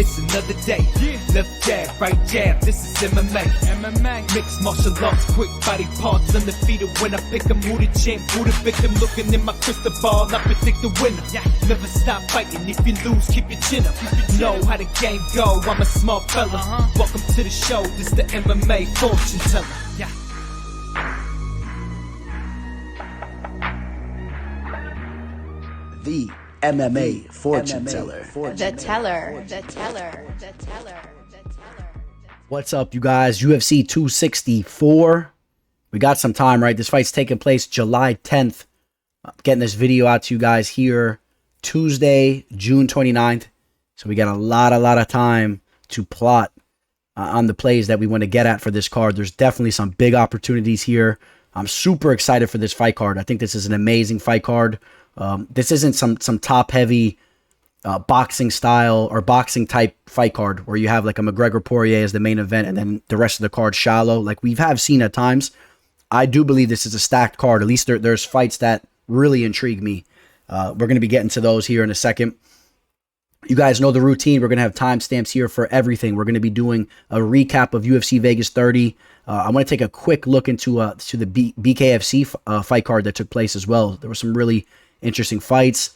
It's another day. Left jab, right jab. This is MMA. Mixed martial arts, quick body parts, undefeated when I pick 'em. Who the champ, who the victim? Looking in my crystal ball, I predict the winner. Never stop fighting. If you lose, keep your chin up. Know how the game go. I'm a smart fella. Welcome to the show. This the MMA fortune teller. The MMA fortune teller. The teller. What's up, you guys? UFC 264. We got some time, right? This fight's taking place July 10th. I'm getting this video out to you guys here Tuesday, June 29th. So we got a lot of time to plot on the plays that we want to get at for this card. There's definitely some big opportunities here. I'm super excited for this fight card. I think this is an amazing fight card. This isn't some top-heavy boxing style or boxing type fight card where you have like a McGregor Poirier as the main event and then the rest of the card shallow like we have seen at times. I do believe this is a stacked card. At least there's fights that really intrigue me. We're going to be getting to those here in a second. You guys know the routine. We're going to have timestamps here for everything. We're going to be doing a recap of UFC Vegas 30. I want to take a quick look into the BKFC fight card that took place as well. There were some really interesting fights.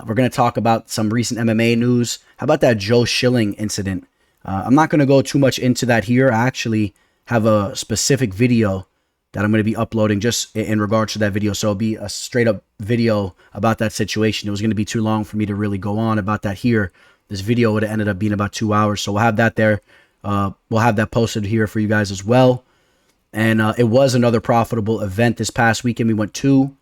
We're going to talk about some recent MMA news. How about that Joe Schilling incident? I'm not going to go too much into that here. I actually have a specific video that I'm going to be uploading just in regards to that video. So it'll be a straight up video about that situation. It was going to be too long for me to really go on about that here. This video would have ended up being about 2 hours. So we'll have that there. We'll have that posted here for you guys as well. And it was another profitable event this past weekend. We went two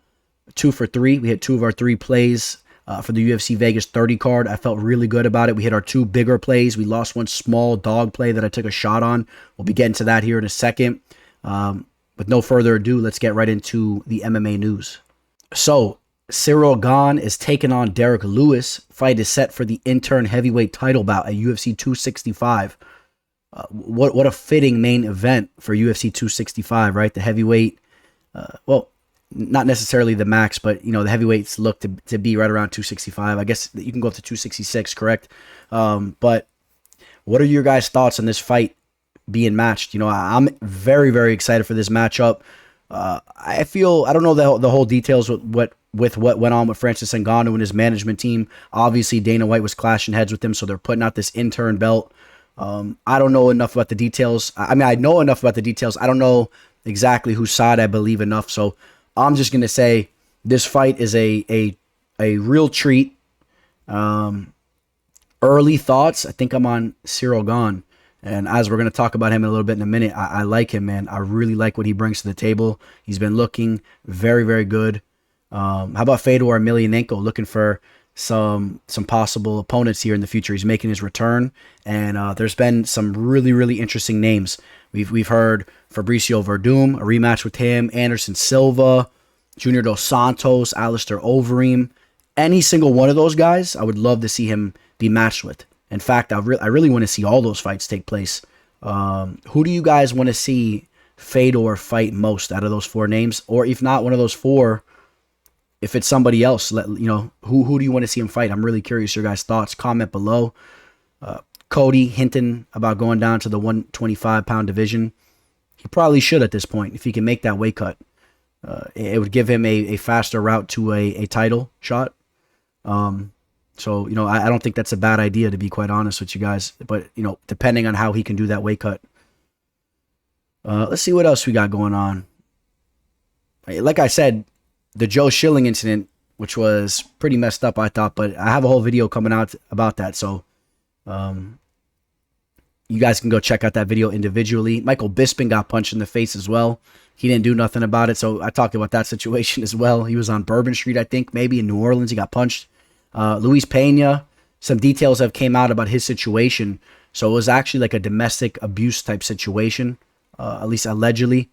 for three. We hit 2 of our 3 plays for the UFC Vegas 30 card. I felt really good about it. We hit our 2 bigger plays. We lost one small dog play that I took a shot on. We'll be getting to that here in a second. With no further ado, let's get right into the MMA news. So, Ciryl Gane is taking on Derek Lewis. Fight is set for the interim heavyweight title bout at UFC 265. What a fitting main event for UFC 265, right? The heavyweight, well, not necessarily the max, but, you know, the heavyweights look to be right around 265. I guess you can go up to 266, correct? But what are your guys' thoughts on this fight being matched? You know, I'm very, very excited for this matchup. I don't know the whole details with what went on with Francis Ngannou and his management team. Obviously, Dana White was clashing heads with him, so they're putting out this intern belt. I don't know enough about the details. I mean, I know enough about the details. I don't know exactly whose side I believe enough, so I'm just going to say this fight is a real treat. Early thoughts, I think I'm on Ciryl Gane. And as we're going to talk about him in a little bit in a minute, I like him, man. I really like what he brings to the table. He's been looking very, very good. How about Fedor Emelianenko looking for some possible opponents here in the future? He's making his return, and there's been some really, really interesting names. We've heard Fabricio Verdum, a rematch with him, Anderson Silva, Junior Dos Santos, Alistair Overeem. Any single one of those guys, I would love to see him be matched with. In fact, I really want to see all those fights take place. Who do you guys want to see Fedor fight most out of those 4 names? Or if not one of those 4, if it's somebody else, who do you want to see him fight? I'm really curious your guys' thoughts. Comment below. Cody hinting about going down to the 125-pound division. He probably should at this point if he can make that weight cut. It would give him a faster route to a title shot. So, you know, I don't think that's a bad idea, to be quite honest with you guys. But, you know, depending on how he can do that weight cut. Let's see what else we got going on. Like I said, the Joe Schilling incident, which was pretty messed up, I thought. But I have a whole video coming out about that. So, you guys can go check out that video individually. Michael Bisping got punched in the face as well. He didn't do nothing about it. So, I talked about that situation as well. He was on Bourbon Street, I think, maybe in New Orleans. He got punched. Luis Pena, some details have came out about his situation. So it was actually like a domestic abuse type situation, at least allegedly.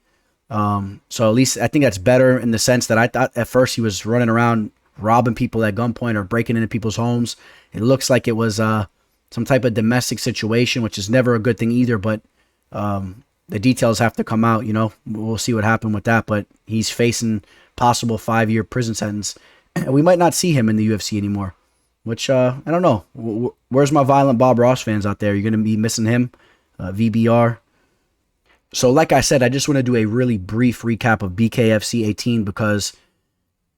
So at least I think that's better in the sense that I thought at first he was running around robbing people at gunpoint or breaking into people's homes. It looks like it was some type of domestic situation, which is never a good thing either. But the details have to come out. You know, we'll see what happened with that. But he's facing possible 5-year prison sentence, and we might not see him in the UFC anymore. Which I don't know. Where's my Violent Bob Ross fans out there? You're gonna be missing him, VBR. So, like I said, I just want to do a really brief recap of BKFC 18 because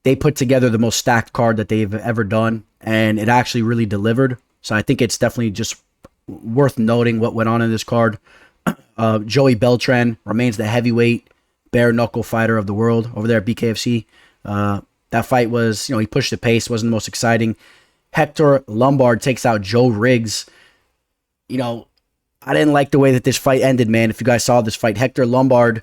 they put together the most stacked card that they've ever done, and it actually really delivered. So I think it's definitely just worth noting what went on in this card. Joey Beltran remains the heavyweight bare knuckle fighter of the world over there at BKFC. That fight was, he pushed the pace, wasn't the most exciting. Hector Lombard takes out Joe Riggs. I didn't like the way that this fight ended, man. If you guys saw this fight, Hector Lombard,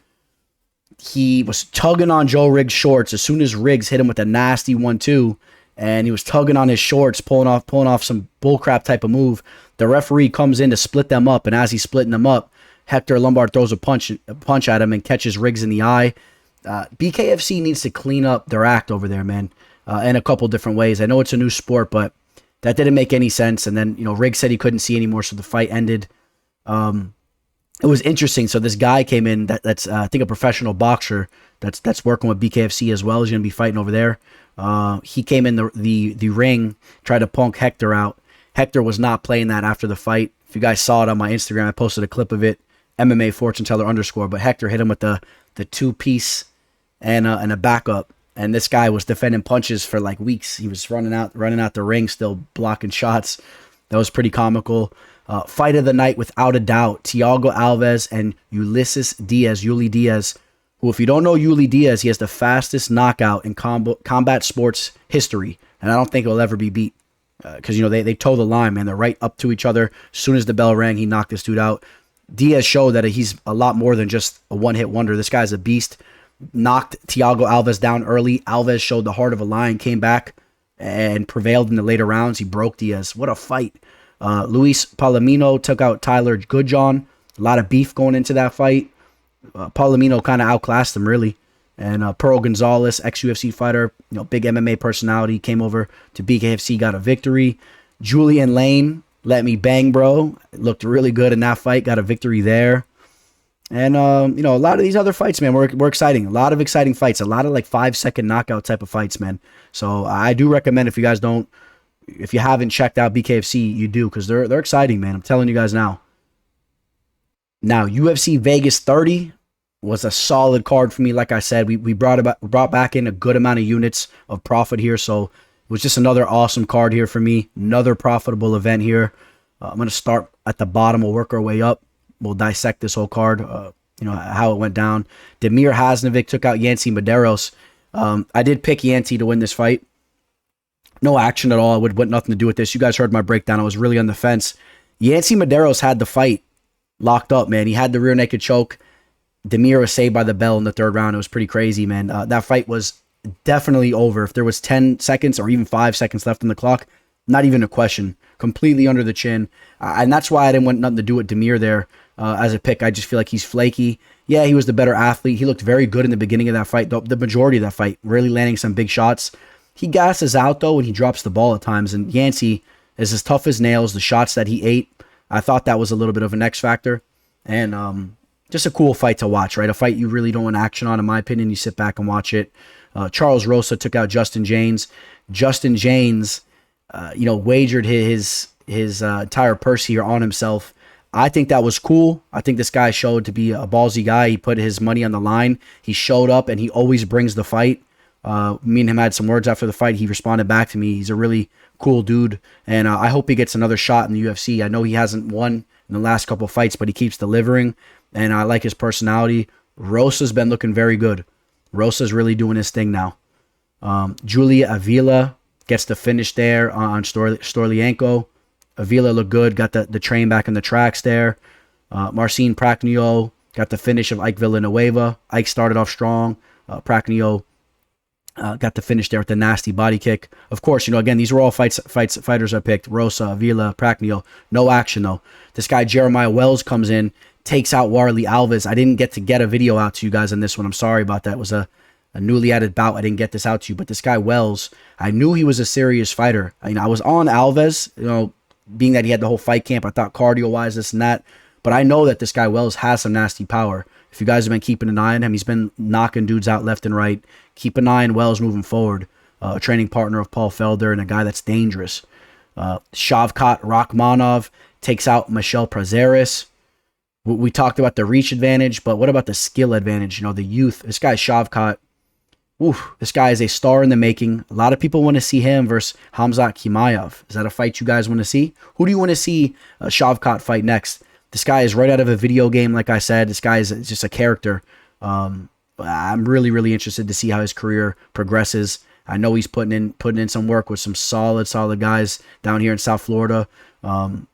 he was tugging on Joe Riggs' shorts as soon as Riggs hit him with a nasty 1-2, and he was tugging on his shorts, pulling off some bullcrap type of move. The referee comes in to split them up, and as he's splitting them up, Hector Lombard throws a punch at him and catches Riggs in the eye. BKFC needs to clean up their act over there, man, in a couple different ways. I know it's a new sport, but that didn't make any sense. And then, Riggs said he couldn't see anymore, so the fight ended. It was interesting. So this guy came in that's I think a professional boxer that's working with BKFC as well. He's going to be fighting over there. He came in the ring, tried to punk Hector out. Hector was not playing that after the fight. If you guys saw it on my Instagram, I posted a clip of it, MMA Fortune Teller _. But Hector hit him with the 2-piece and a backup. And this guy was defending punches for like weeks. He was running out the ring, still blocking shots. That was pretty comical. Fight of the night, without a doubt, Thiago Alves and Yuli Diaz, who, if you don't know Yuli Diaz, he has the fastest knockout in combat sports history. And I don't think he'll ever be beat. Because, they toe the line, man. They're right up to each other. As soon as the bell rang, he knocked this dude out. Diaz showed that he's a lot more than just a one-hit wonder. This guy's a beast. Knocked Thiago Alves down early. Alves showed the heart of a lion, came back, and prevailed in the later rounds. He broke Diaz. What a fight. Luis Palomino took out Tyler Goodjohn. A lot of beef going into that fight. Palomino kind of outclassed him, really. And Pearl Gonzalez, ex-UFC fighter, big MMA personality, came over to BKFC, got a victory. Julian Lane, let me bang, bro. Looked really good in that fight, got a victory there. And, a lot of these other fights, man, were exciting. A lot of exciting fights. A lot of, 5-second knockout type of fights, man. So I do recommend, if you haven't checked out BKFC, you do, because they're exciting, man. I'm telling you guys now. Now, UFC Vegas 30 was a solid card for me. Like I said, we brought back in a good amount of units of profit here, so it was just another awesome card here for me. Another profitable event here. I'm going to start at the bottom. We'll work our way up. We'll dissect this whole card, how it went down. Damir Hasnovic took out Yancy Medeiros. I did pick Yancy to win this fight. No action at all. It would want nothing to do with this. You guys heard my breakdown. I was really on the fence. Yancy Medeiros had the fight locked up, man. He had the rear naked choke. Damir was saved by the bell in the third round. It was pretty crazy, man. That fight was definitely over. If there was 10 seconds or even 5 seconds left on the clock, not even a question. Completely under the chin. And that's why I didn't want nothing to do with Damir there as a pick. I just feel like he's flaky. Yeah, he was the better athlete. He looked very good in the beginning of that fight. The majority of that fight, really landing some big shots. He gasses out, though, when he drops the ball at times. And Yancy is as tough as nails. The shots that he ate, I thought that was a little bit of an X factor. And just a cool fight to watch, right? A fight you really don't want action on, in my opinion. You sit back and watch it. Charles Rosa took out Justin James. Justin James, wagered his entire purse here on himself. I think that was cool. I think this guy showed to be a ballsy guy. He put his money on the line. He showed up, and he always brings the fight. Me and him had some words after the fight. He responded back to me. He's a really cool dude, and I hope he gets another shot in the UFC. I know he hasn't won in the last couple fights, but he keeps delivering, and I like his personality. Rosa's been looking very good. Rosa's really doing his thing now. Julia Avila gets the finish there on Storlienko. Avila looked good, got the train back in the tracks there. Marcin Prachnio got the finish of Ike Villanueva. Ike started off strong. Prachnio got the finish there with the nasty body kick. Of course, again, these were all fighters I picked. Rosa, Avila, Prachnio. No action, though. This guy, Jeremiah Wells, comes in, takes out Warley Alves. I didn't get a video out to you guys on this one. I'm sorry about that. It was a newly added bout. I didn't get this out to you. But this guy, Wells, I knew he was a serious fighter. I was on Alves, being that he had the whole fight camp. I thought cardio-wise, this and that. But I know that this guy Wells has some nasty power. If you guys have been keeping an eye on him, he's been knocking dudes out left and right. Keep an eye on Wells moving forward. A training partner of Paul Felder and a guy that's dangerous. Shavkat Rakhmonov takes out Michel Prazeres. We talked about the reach advantage, but what about the skill advantage? You know, the youth. This guy Shavkat, this guy is a star in the making. A lot of people want to see him versus Khamzat Chimaev. Is that a fight you guys want to see? Who do you want to see Shavkat fight next? This guy is right out of a video game, like I said. This guy is just a character. I'm really, really interested to see how his career progresses. I know he's putting in some work with some solid guys down here in South Florida. The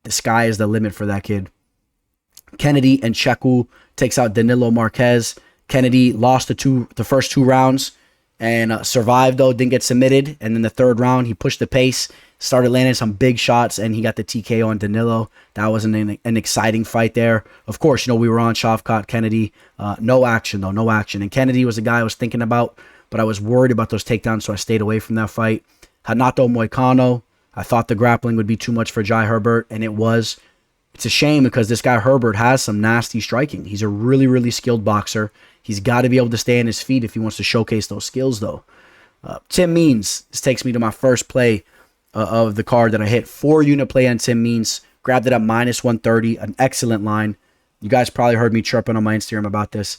sky is the limit for that kid. Kennedy and Cheku takes out Danilo Marquez. Kennedy lost the first 2 rounds and survived, though, didn't get submitted. And then the 3rd round, he pushed the pace, started landing some big shots, and he got the TKO on Danilo. That was an exciting fight there. Of course, you know, we were on Shavkat, Kennedy. No action, though, no action. And Kennedy was the guy I was thinking about, but I was worried about those takedowns, so I stayed away from that fight. Hanato Moicano, I thought the grappling would be too much for Jai Herbert, and it was. It's a shame because this guy Herbert has some nasty striking. He's a really, really skilled boxer. He's got to be able to stay on his feet if he wants to showcase those skills, though. Tim Means. This takes me to my first play of the card that I hit. 4-unit play on Tim Means. Grabbed it at -130. An excellent line. You guys probably heard me chirping on my Instagram about this.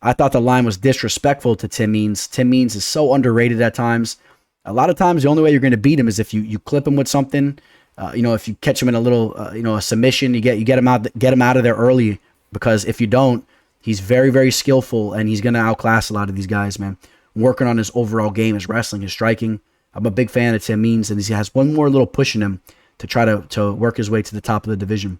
I thought the line was disrespectful to Tim Means. Tim Means is so underrated at times. A lot of times, the only way you're going to beat him is if you clip him with something. You know, if you catch him in a little, a submission, you get him out of there early. Because if you don't, he's very, very skillful, and he's going to outclass a lot of these guys, man. Working on his overall game, his wrestling, his striking. I'm a big fan of Tim Means, and he has one more little push in him to try to work his way to the top of the division.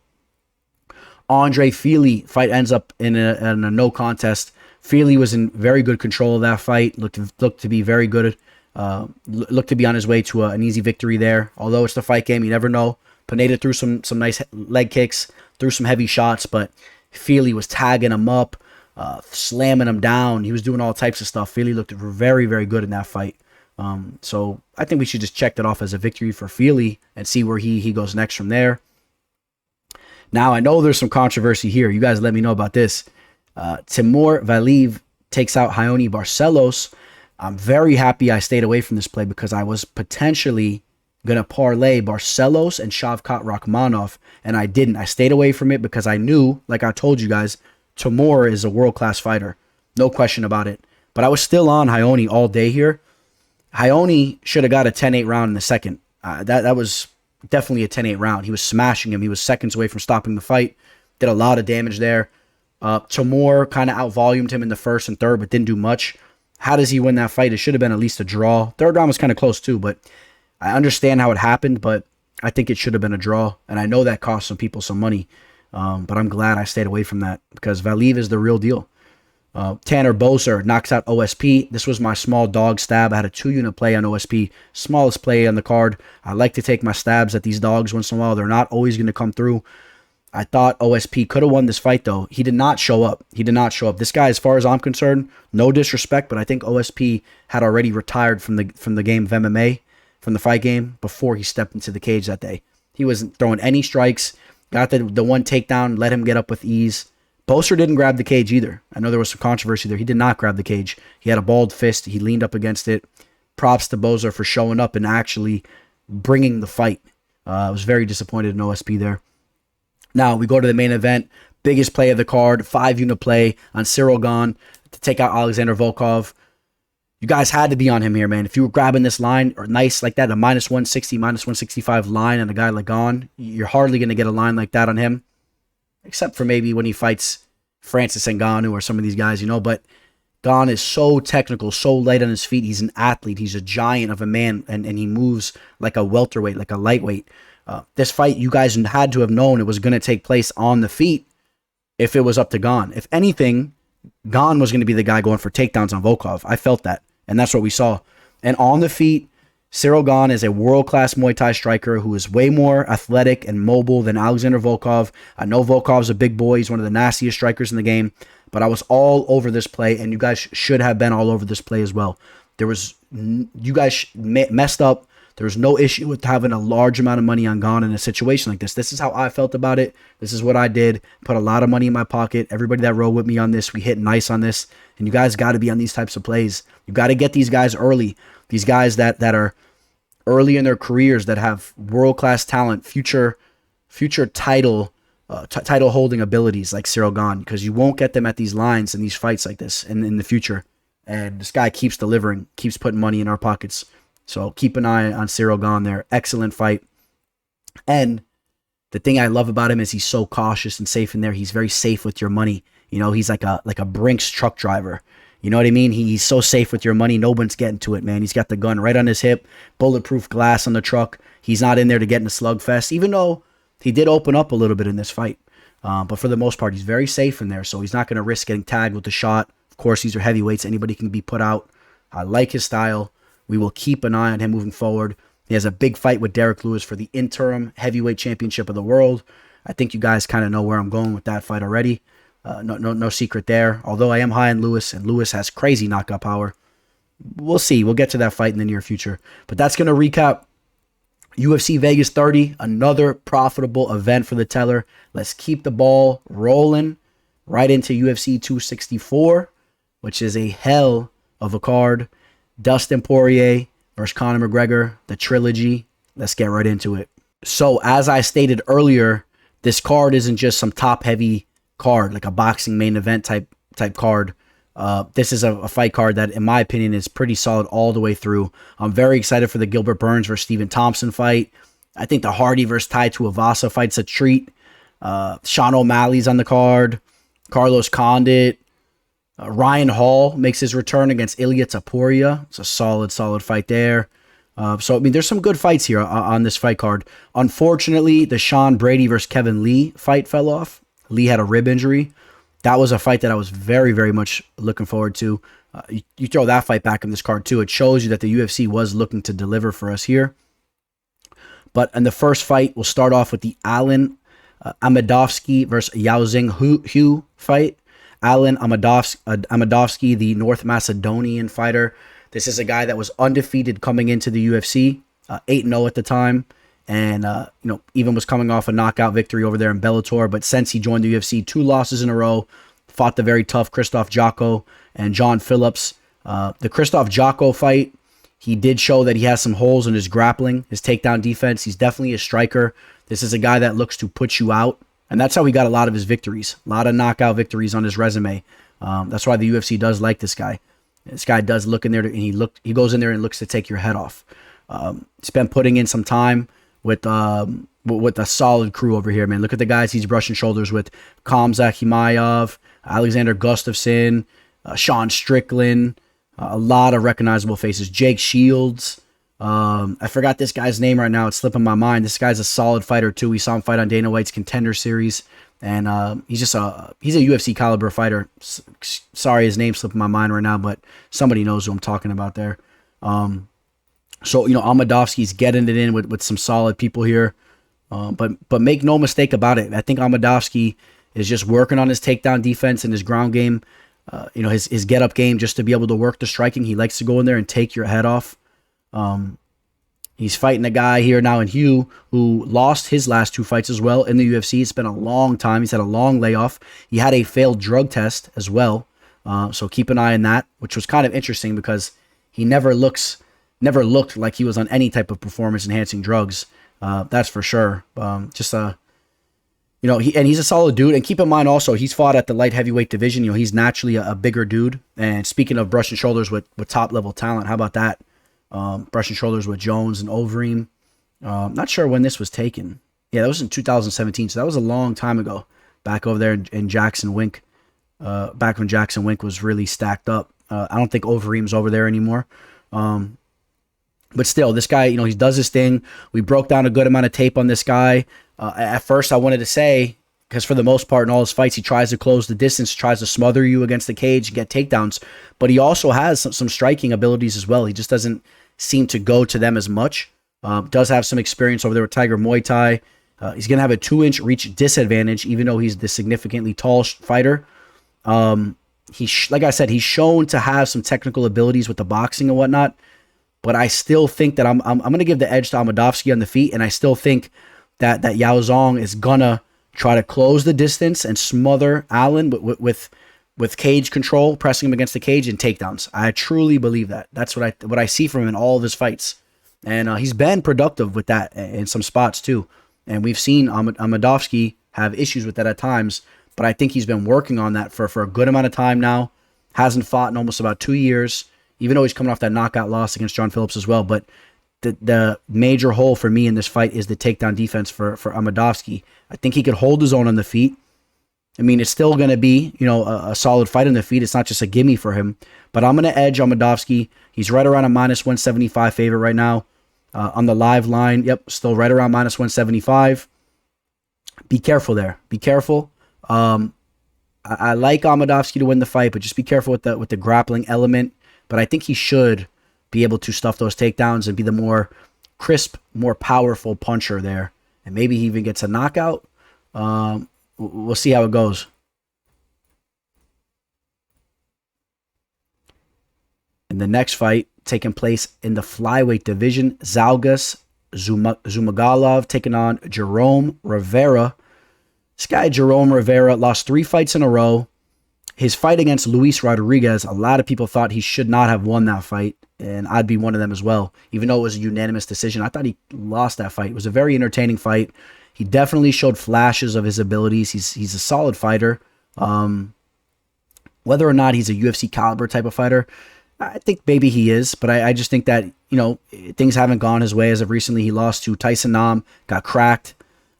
Andre Fili fight ends up in a no contest. Fili was in very good control of that fight. Looked to be very good. Looked to be on his way to an easy victory there. Although it's the fight game, you never know. Pineda threw some nice leg kicks, threw some heavy shots, but Fili was tagging him up, slamming him down. He was doing all types of stuff. Fili looked very, very good in that fight. So I think we should just check that off as a victory for Fili and see where he goes next from there. Now, I know there's some controversy here. You guys let me know about this. Timur Valiev takes out Raoni Barcelos. I'm very happy I stayed away from this play because I was potentially going to parlay Barcelos and Shavkat Rakhmonov, and I didn't. I stayed away from it because I knew, like I told you guys, Timur is a world-class fighter. No question about it. But I was still on Raoni all day here. Raoni should have got a 10-8 round in the second. That was definitely a 10-8 round. He was smashing him. He was seconds away from stopping the fight. Did a lot of damage there. Timur kind of outvolumed him in the first and third, but didn't do much. How does he win that fight? It should have been at least a draw. Third round was kind of close too, but I understand how it happened, but I think it should have been a draw. And I know that cost some people some money, but I'm glad I stayed away from that because Valiev is the real deal. Tanner Boser knocks out OSP. This was my small dog stab. I had a 2-unit play on OSP. Smallest play on the card. I like to take my stabs at these dogs once in a while. They're not always going to come through. I thought OSP could have won this fight, though. He did not show up. This guy, as far as I'm concerned, no disrespect, but I think OSP had already retired from the game of MMA, from the fight game, before he stepped into the cage that day. He wasn't throwing any strikes. Got the one takedown, let him get up with ease. Boser didn't grab the cage either. I know there was some controversy there. He did not grab the cage. He had a balled fist. He leaned up against it. Props to Boser for showing up and actually bringing the fight. I was very disappointed in OSP there. Now, we go to the main event. Biggest play of the card. 5-unit play on Cyril Gane to take out Alexander Volkov. You guys had to be on him here, man. If you were grabbing this line, or nice like that, a -160, -165 line on a guy like Gane, you're hardly going to get a line like that on him. Except for maybe when he fights Francis Ngannou or some of these guys, But Gane is so technical, so light on his feet. He's an athlete. He's a giant of a man, and he moves like a welterweight, like a lightweight. This fight, you guys had to have known it was going to take place on the feet if it was up to Gane. If anything, Gane was going to be the guy going for takedowns on Volkov. I felt that, and that's what we saw. And on the feet, Cyril Gane is a world-class Muay Thai striker who is way more athletic and mobile than Alexander Volkov. I know Volkov's a big boy. He's one of the nastiest strikers in the game, but I was all over this play, and you guys should have been all over this play as well. You guys messed up There's no issue with having a large amount of money on Gone in a situation like this. This is how I felt about it. This is what I did. Put a lot of money in my pocket. Everybody that rode with me on this, we hit nice on this. And you guys got to be on these types of plays. You got to get these guys early. These guys that are early in their careers, that have world-class talent, future title holding abilities like Ciryl Gane, because you won't get them at these lines and these fights like this in the future. And this guy keeps delivering, keeps putting money in our pockets. So keep an eye on Ciryl Gane there. Excellent fight. And the thing I love about him is he's so cautious and safe in there. He's very safe with your money. You know, he's like a Brinks truck driver. You know what I mean? He's so safe with your money. No one's getting to it, man. He's got the gun right on his hip, bulletproof glass on the truck. He's not in there to get in a slugfest, even though he did open up a little bit in this fight. But for the most part, he's very safe in there, so he's not going to risk getting tagged with the shot. Of course, these are heavyweights. Anybody can be put out. I like his style. We will keep an eye on him moving forward. He has a big fight with Derek Lewis for the interim heavyweight championship of the world. I think you guys kind of know where I'm going with that fight already. No secret there. Although I am high on Lewis, and Lewis has crazy knockout power. We'll see. We'll get to that fight in the near future. But that's going to recap UFC Vegas 30, another profitable event for the teller. Let's keep the ball rolling right into UFC 264, which is a hell of a card. Dustin Poirier versus Conor McGregor, the trilogy. Let's get right into it. So, as I stated earlier, this card isn't just some top-heavy card, like a boxing main event type card. This is a fight card that, in my opinion, is pretty solid all the way through. I'm very excited for the Gilbert Burns versus Stephen Thompson fight. I think the Hardy versus Tuivasa fight's a treat. Sean O'Malley's on the card. Carlos Condit. Ryan Hall makes his return against Ilia Topuria. It's a solid fight there. So, I mean, there's some good fights here on this fight card. Unfortunately, the Sean Brady versus Kevin Lee fight fell off. Lee had a rib injury. That was a fight that I was very, very much looking forward to. You throw that fight back in this card, too. It shows you that the UFC was looking to deliver for us here. But in the first fight, we'll start off with the Akhmedov versus Yaozing Hu fight. Akhmedov, the North Macedonian fighter. This is a guy that was undefeated coming into the UFC, 8-0 at the time, and even was coming off a knockout victory over there in Bellator. But since he joined the UFC, 2 losses in a row, fought the very tough Christoph Jocko and John Phillips. The Christoph Jocko fight, he did show that he has some holes in his grappling, his takedown defense. He's definitely a striker. This is a guy that looks to put you out. And that's how he got a lot of his victories. A lot of knockout victories on his resume. That's why the UFC does like this guy. This guy does look in there, and he goes in there and looks to take your head off. He's been putting in some time with a solid crew over here, man. Look at the guys he's brushing shoulders with. Khamzat Chimaev, Alexander Gustafsson, Sean Strickland. A lot of recognizable faces. Jake Shields. I forgot this guy's name right now. It's slipping my mind. This guy's a solid fighter too. We saw him fight on Dana White's Contender Series, and he's a UFC caliber fighter. Sorry, his name's slipping my mind right now, but somebody knows who I'm talking about there. So Akhmedovski's getting it in with some solid people here, but make no mistake about it. I think Akhmedovski is just working on his takedown defense and his ground game. His get up game, just to be able to work the striking. He likes to go in there and take your head off. He's fighting a guy here now in Hugh who lost his last 2 fights as well in the UFC. It's been a long time. He's had a long layoff. He had a failed drug test as well. So keep an eye on that, which was kind of interesting because he never looked like he was on any type of performance enhancing drugs. That's for sure. He's a solid dude. And keep in mind also, he's fought at the light heavyweight division. He's naturally a bigger dude. And speaking of brushing shoulders with top level talent, how about that? Brushing shoulders with Jones and Overeem. Not sure when this was taken. Yeah, that was in 2017, so that was a long time ago. Back over there in Jackson Wink. Back when Jackson Wink was really stacked up. I don't think Overeem's over there anymore. But still, this guy, he does his thing. We broke down a good amount of tape on this guy. At first, I wanted to say, because for the most part in all his fights, he tries to close the distance, tries to smother you against the cage and get takedowns. But he also has some striking abilities as well. He just doesn't seem to go to them as much. Does have some experience over there with Tiger Muay Thai. He's going to have a 2-inch reach disadvantage, even though he's the significantly tall fighter. Like I said, he's shown to have some technical abilities with the boxing and whatnot. but I still think that I'm going to give the edge to Akhmedovsky on the feet, and I still think that Yao Zong is going to try to close the distance and smother Allen with cage control, pressing him against the cage and takedowns. I truly believe that. That's what I see from him in all of his fights. And he's been productive with that in some spots too. And we've seen Akhmedovsky have issues with that at times, but I think he's been working on that for a good amount of time now. Hasn't fought in almost about 2 years, even though he's coming off that knockout loss against John Phillips as well. But the major hole for me in this fight is the takedown defense for Akhmedovsky. I think he could hold his own on the feet. I mean, it's still going to be, a solid fight on the feet. It's not just a gimme for him. But I'm going to edge Akhmedovsky. He's right around a -175 favorite right now. On the live line, yep, still right around -175. Be careful there. Be careful. I like Akhmedovsky to win the fight, but just be careful with the grappling element. But I think he should be able to stuff those takedowns and be the more crisp, more powerful puncher there. And maybe he even gets a knockout. We'll see how it goes. In the next fight, taking place in the flyweight division, Zhalgas Zhumagulov taking on Jerome Rivera. This guy, Jerome Rivera, lost 3 fights in a row. His fight against Luis Rodriguez, a lot of people thought he should not have won that fight, and I'd be one of them as well. Even though it was a unanimous decision, I thought he lost that fight. It was a very entertaining fight. He definitely showed flashes of his abilities. He's a solid fighter. Whether or not he's a UFC caliber type of fighter, I think maybe he is, but I just think that, things haven't gone his way as of recently. He lost to Tyson Nam, got cracked,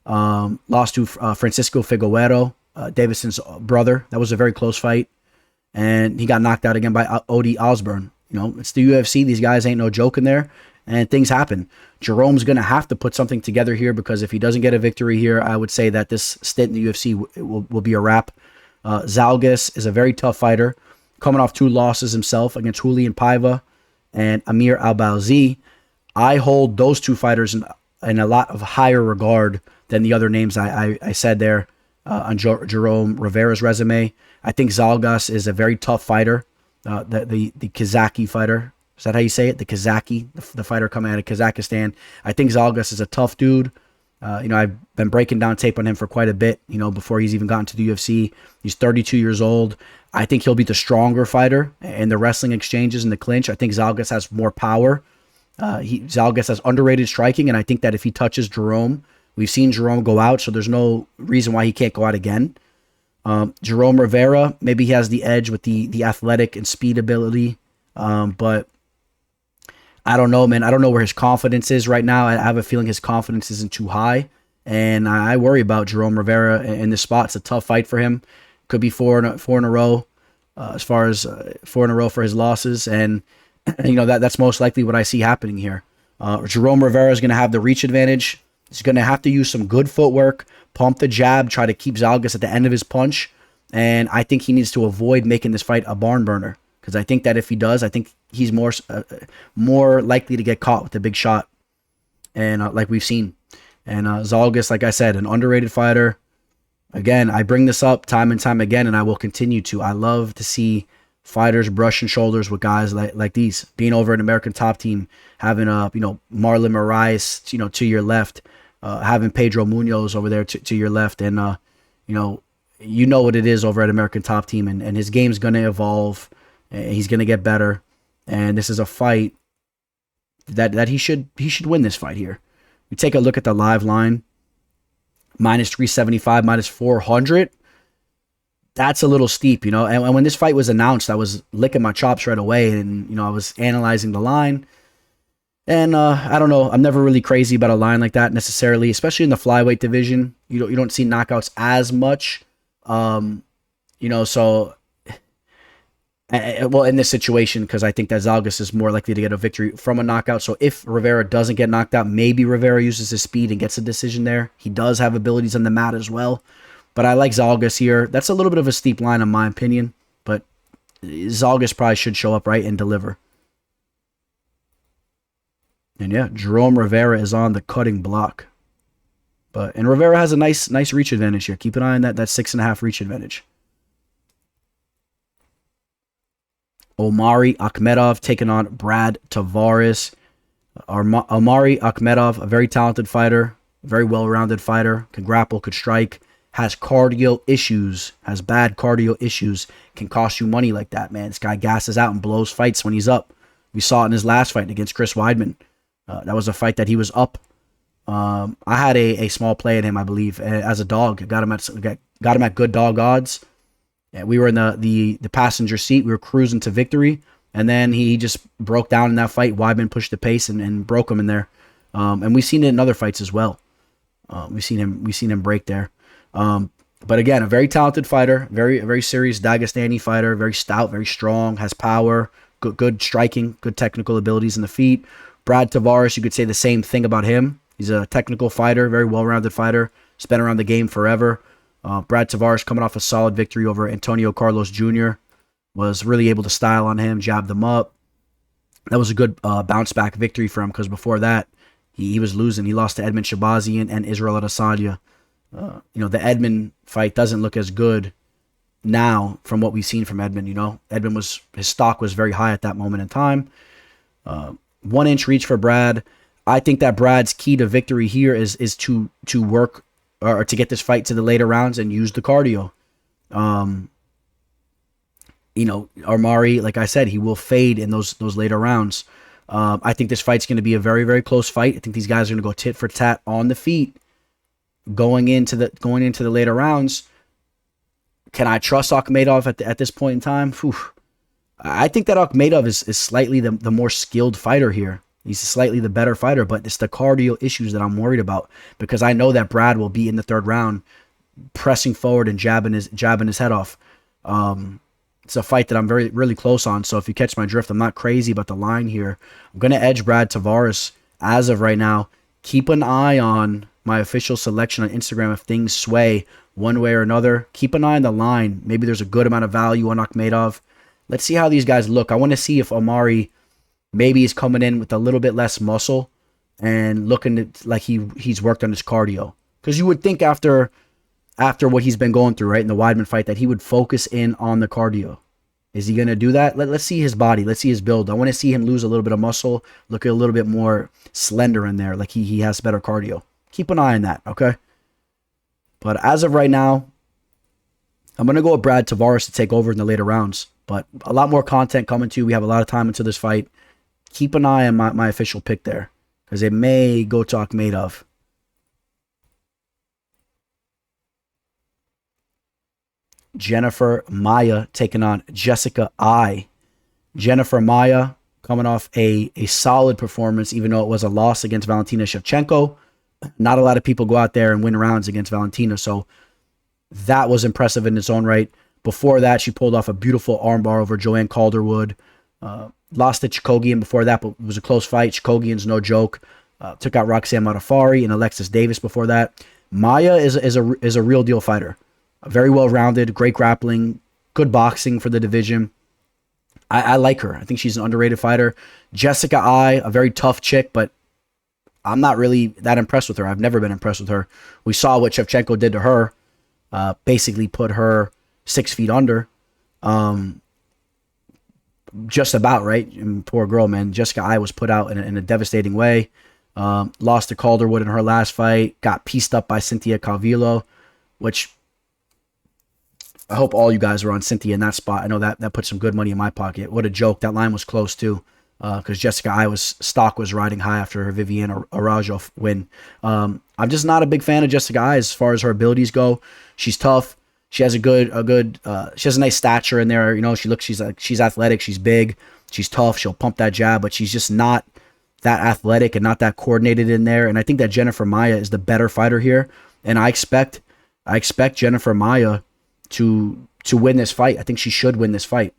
lost to Francisco Figueroa, Davidson's brother. That was a very close fight, and he got knocked out again by Odie Osborne. It's the UFC. These guys ain't no joke in there, and things happen. Jerome's going to have to put something together here, because if he doesn't get a victory here, I would say that this stint in the UFC will be a wrap. Zhalgas is a very tough fighter, coming off 2 losses himself against Julian Paiva and Amir Albazi. I hold those 2 fighters in a lot of higher regard than the other names I said there on Jerome Rivera's resume. I think Zhalgas is a very tough fighter. The Kazaki fighter. Is that how you say it? The Kazaki, the fighter coming out of Kazakhstan. I think Zhalgas is a tough dude. I've been breaking down tape on him for quite a bit, before he's even gotten to the UFC. He's 32 years old. I think he'll be the stronger fighter in the wrestling exchanges and the clinch. I think Zhalgas has more power. Zhalgas has underrated striking, and I think that if he touches Jerome, we've seen Jerome go out, so there's no reason why he can't go out again. Jerome Rivera, maybe he has the edge with the athletic and speed ability, but I don't know, man. I don't know where his confidence is right now. I have a feeling his confidence isn't too high, and I worry about Jerome Rivera in this spot. It's a tough fight for him. Could be four in a row, as far as 4 in a row for his losses, and that's most likely what I see happening here. Jerome Rivera is going to have the reach advantage. He's going to have to use some good footwork, pump the jab, try to keep Zhalgas at the end of his punch, and I think he needs to avoid making this fight a barn burner, because I think that if he does, I think he's more likely to get caught with a big shot, and like we've seen. And Zhalgas, like I said, an underrated fighter. Again, I bring this up time and time again, and I will continue to. I love to see fighters brushing shoulders with guys like these. Being over an American Top Team, having Marlon Moraes, to your left, having Pedro Munoz over there to your left, and you know what it is over at American Top Team, and his game's gonna evolve, and he's gonna get better, and this is a fight that he should win this fight here. We take a look at the live line. -375, -400. That's a little steep, And when this fight was announced, I was licking my chops right away, and I was analyzing the line. And I don't know. I'm never really crazy about a line like that necessarily, especially in the flyweight division. You don't see knockouts as much. So. Well, in this situation, because I think that Zhalgas is more likely to get a victory from a knockout. So if Rivera doesn't get knocked out, maybe Rivera uses his speed and gets a decision there. He does have abilities on the mat as well. But I like Zhalgas here. That's a little bit of a steep line in my opinion. But Zhalgas probably should show up right and deliver. And yeah, Jerome Rivera is on the cutting block. And Rivera has a nice reach advantage here. Keep an eye on that 6.5 reach advantage. Omari Akhmedov taking on Brad Tavares. Omari Akhmedov, a very talented fighter, very well-rounded fighter, can grapple, could strike, has cardio issues, has bad cardio issues, can cost you money like that, man. This guy gasses out and blows fights when he's up. We saw it in his last fight against Chris Weidman. That was a fight that he was up. I had a small play in him, I believe, as a dog. Got him at good dog odds. Yeah, we were in the passenger seat. We were cruising to victory, and then he just broke down in that fight. Weidman pushed the pace and broke him in there. And we've seen it in other fights as well. We've seen him break there. But again, a very talented fighter, very serious Dagestani fighter, very stout, very strong, has power, good striking, good technical abilities in the feet. Brad Tavares, you could say the same thing about him. He's a technical fighter, very well-rounded fighter. He's been around the game forever. Brad Tavares coming off a solid victory over Antonio Carlos Jr. Was really able to style on him, jabbed him up. That was a good bounce-back victory for him because before that, he was losing. He lost to Edmund Shabazian and Israel Adesanya. The Edmund fight doesn't look as good now from what we've seen from Edmund. Edmund his stock was very high at that moment in time. 1 inch reach for Brad. I think that Brad's key to victory here is to work or to get this fight to the later rounds and use the cardio. Omari, like I said, he will fade in those later rounds. I think this fight's going to be a very, very close fight. I think these guys are going to go tit for tat on the feet going into the later rounds. Can I trust Akhmedov at this point in time? Whew. I think that Akhmedov is slightly the more skilled fighter here. He's slightly the better fighter, but it's the cardio issues that I'm worried about because I know that Brad will be in the third round pressing forward and jabbing his head off. It's a fight that I'm really close on, so if you catch my drift, I'm not crazy about the line here. I'm going to edge Brad Tavares as of right now. Keep an eye on my official selection on Instagram if things sway one way or another. Keep an eye on the line. Maybe there's a good amount of value on Akhmedov. Let's see how these guys look. I want to see if Omari maybe is coming in with a little bit less muscle and looking like he's worked on his cardio. Because you would think after what he's been going through, right, in the Weidman fight, that he would focus in on the cardio. Is he going to do that? Let's see his body. Let's see his build. I want to see him lose a little bit of muscle, look a little bit more slender in there, like he has better cardio. Keep an eye on that, okay? But as of right now, I'm going to go with Brad Tavares to take over in the later rounds. But a lot more content coming to you. We have a lot of time into this fight. Keep an eye on my official pick there, because it may go to Akhmedov. Jennifer Maia taking on Jessica I. Jennifer Maia coming off a solid performance, even though it was a loss against Valentina Shevchenko. Not a lot of people go out there and win rounds against Valentina, so that was impressive in its own right. Before that, she pulled off a beautiful armbar over Joanne Calderwood. Lost to Chikogian before that, but it was a close fight. Chikogian's no joke. Took out Roxanne Modafferi and Alexis Davis before that. Maia is a real deal fighter. Very well-rounded, great grappling, good boxing for the division. I like her. I think she's an underrated fighter. Jessica I, a very tough chick, but I'm not really that impressed with her. I've never been impressed with her. We saw what Shevchenko did to her. Basically put her 6 feet under. Just about, right? And poor girl, man. Jessica I was put out in a devastating way. Lost to Calderwood in her last fight. Got pieced up by Cynthia Calvillo, which I hope all you guys are on Cynthia in that spot. I know that put some good money in my pocket. What a joke. That line was close too. Because Jessica I's stock was riding high after her Viviane Araújo win. I'm just not a big fan of Jessica I as far as her abilities go. She's tough. She has she has a nice stature in there. She's athletic. She's big. She's tough. She'll pump that jab, but she's just not that athletic and not that coordinated in there. And I think that Jennifer Maia is the better fighter here. And I expect Jennifer Maia to win this fight. I think she should win this fight.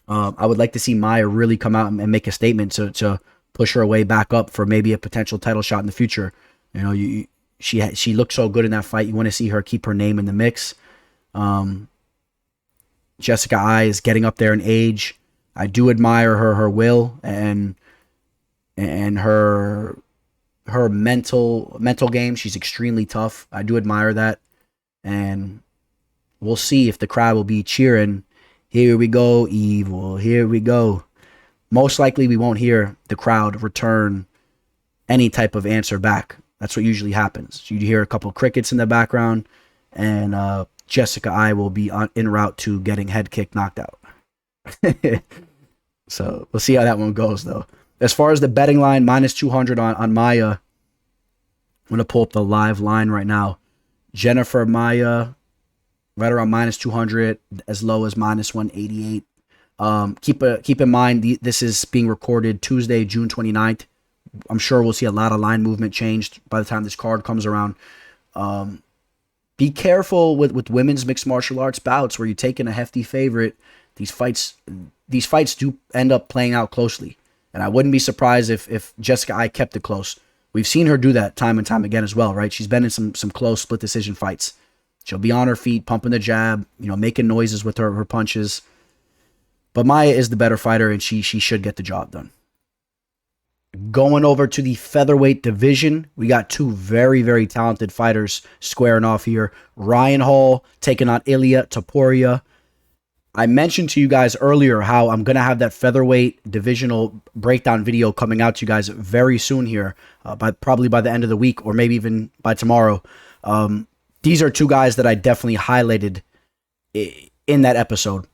I would like to see Maia really come out and make a statement to push her way back up for maybe a potential title shot in the future. She looked so good in that fight. You want to see her keep her name in the mix. Jessica I is getting up there in age. I do admire her will and her mental game. She's extremely tough. I do admire that. And we'll see if the crowd will be cheering Here we go, evil. Here we go. Most likely we won't hear the crowd return any type of answer back. That's what usually happens. You hear a couple crickets in the background, and Jessica I will be en route to getting head kick knocked out. So we'll see how that one goes, though. As far as the betting line, -200 on Maia. I'm going to pull up the live line right now. Jennifer Maia, right around -200, as low as -188. Keep in mind, this is being recorded Tuesday, June 29th. I'm sure we'll see a lot of line movement changed by the time this card comes around. Be careful with women's mixed martial arts bouts where you're taking a hefty favorite. These fights do end up playing out closely. And I wouldn't be surprised if Jessica I kept it close. We've seen her do that time and time again as well, right? She's been in some close split decision fights. She'll be on her feet, pumping the jab, making noises with her punches. But Maia is the better fighter, and she should get the job done. Going over to the featherweight division, we got two very, very talented fighters squaring off here. Ryan Hall taking on Ilia Topuria. I mentioned to you guys earlier how I'm going to have that featherweight divisional breakdown video coming out to you guys very soon here, probably by the end of the week or maybe even by tomorrow. These are two guys that I definitely highlighted in that episode.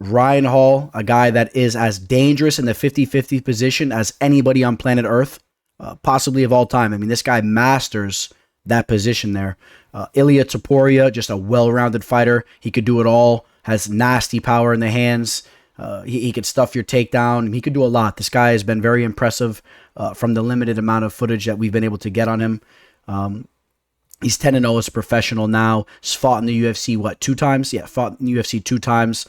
Ryan Hall, a guy that is as dangerous in the 50-50 position as anybody on planet Earth, possibly of all time. I mean, this guy masters that position there. Ilia Topuria, just a well-rounded fighter. He could do it all. Has nasty power in the hands. He could stuff your takedown. He could do a lot. This guy has been very impressive from the limited amount of footage that we've been able to get on him. He's 10-0 as a professional now. He's fought in the UFC, 2 times? Yeah, fought in the UFC 2 times.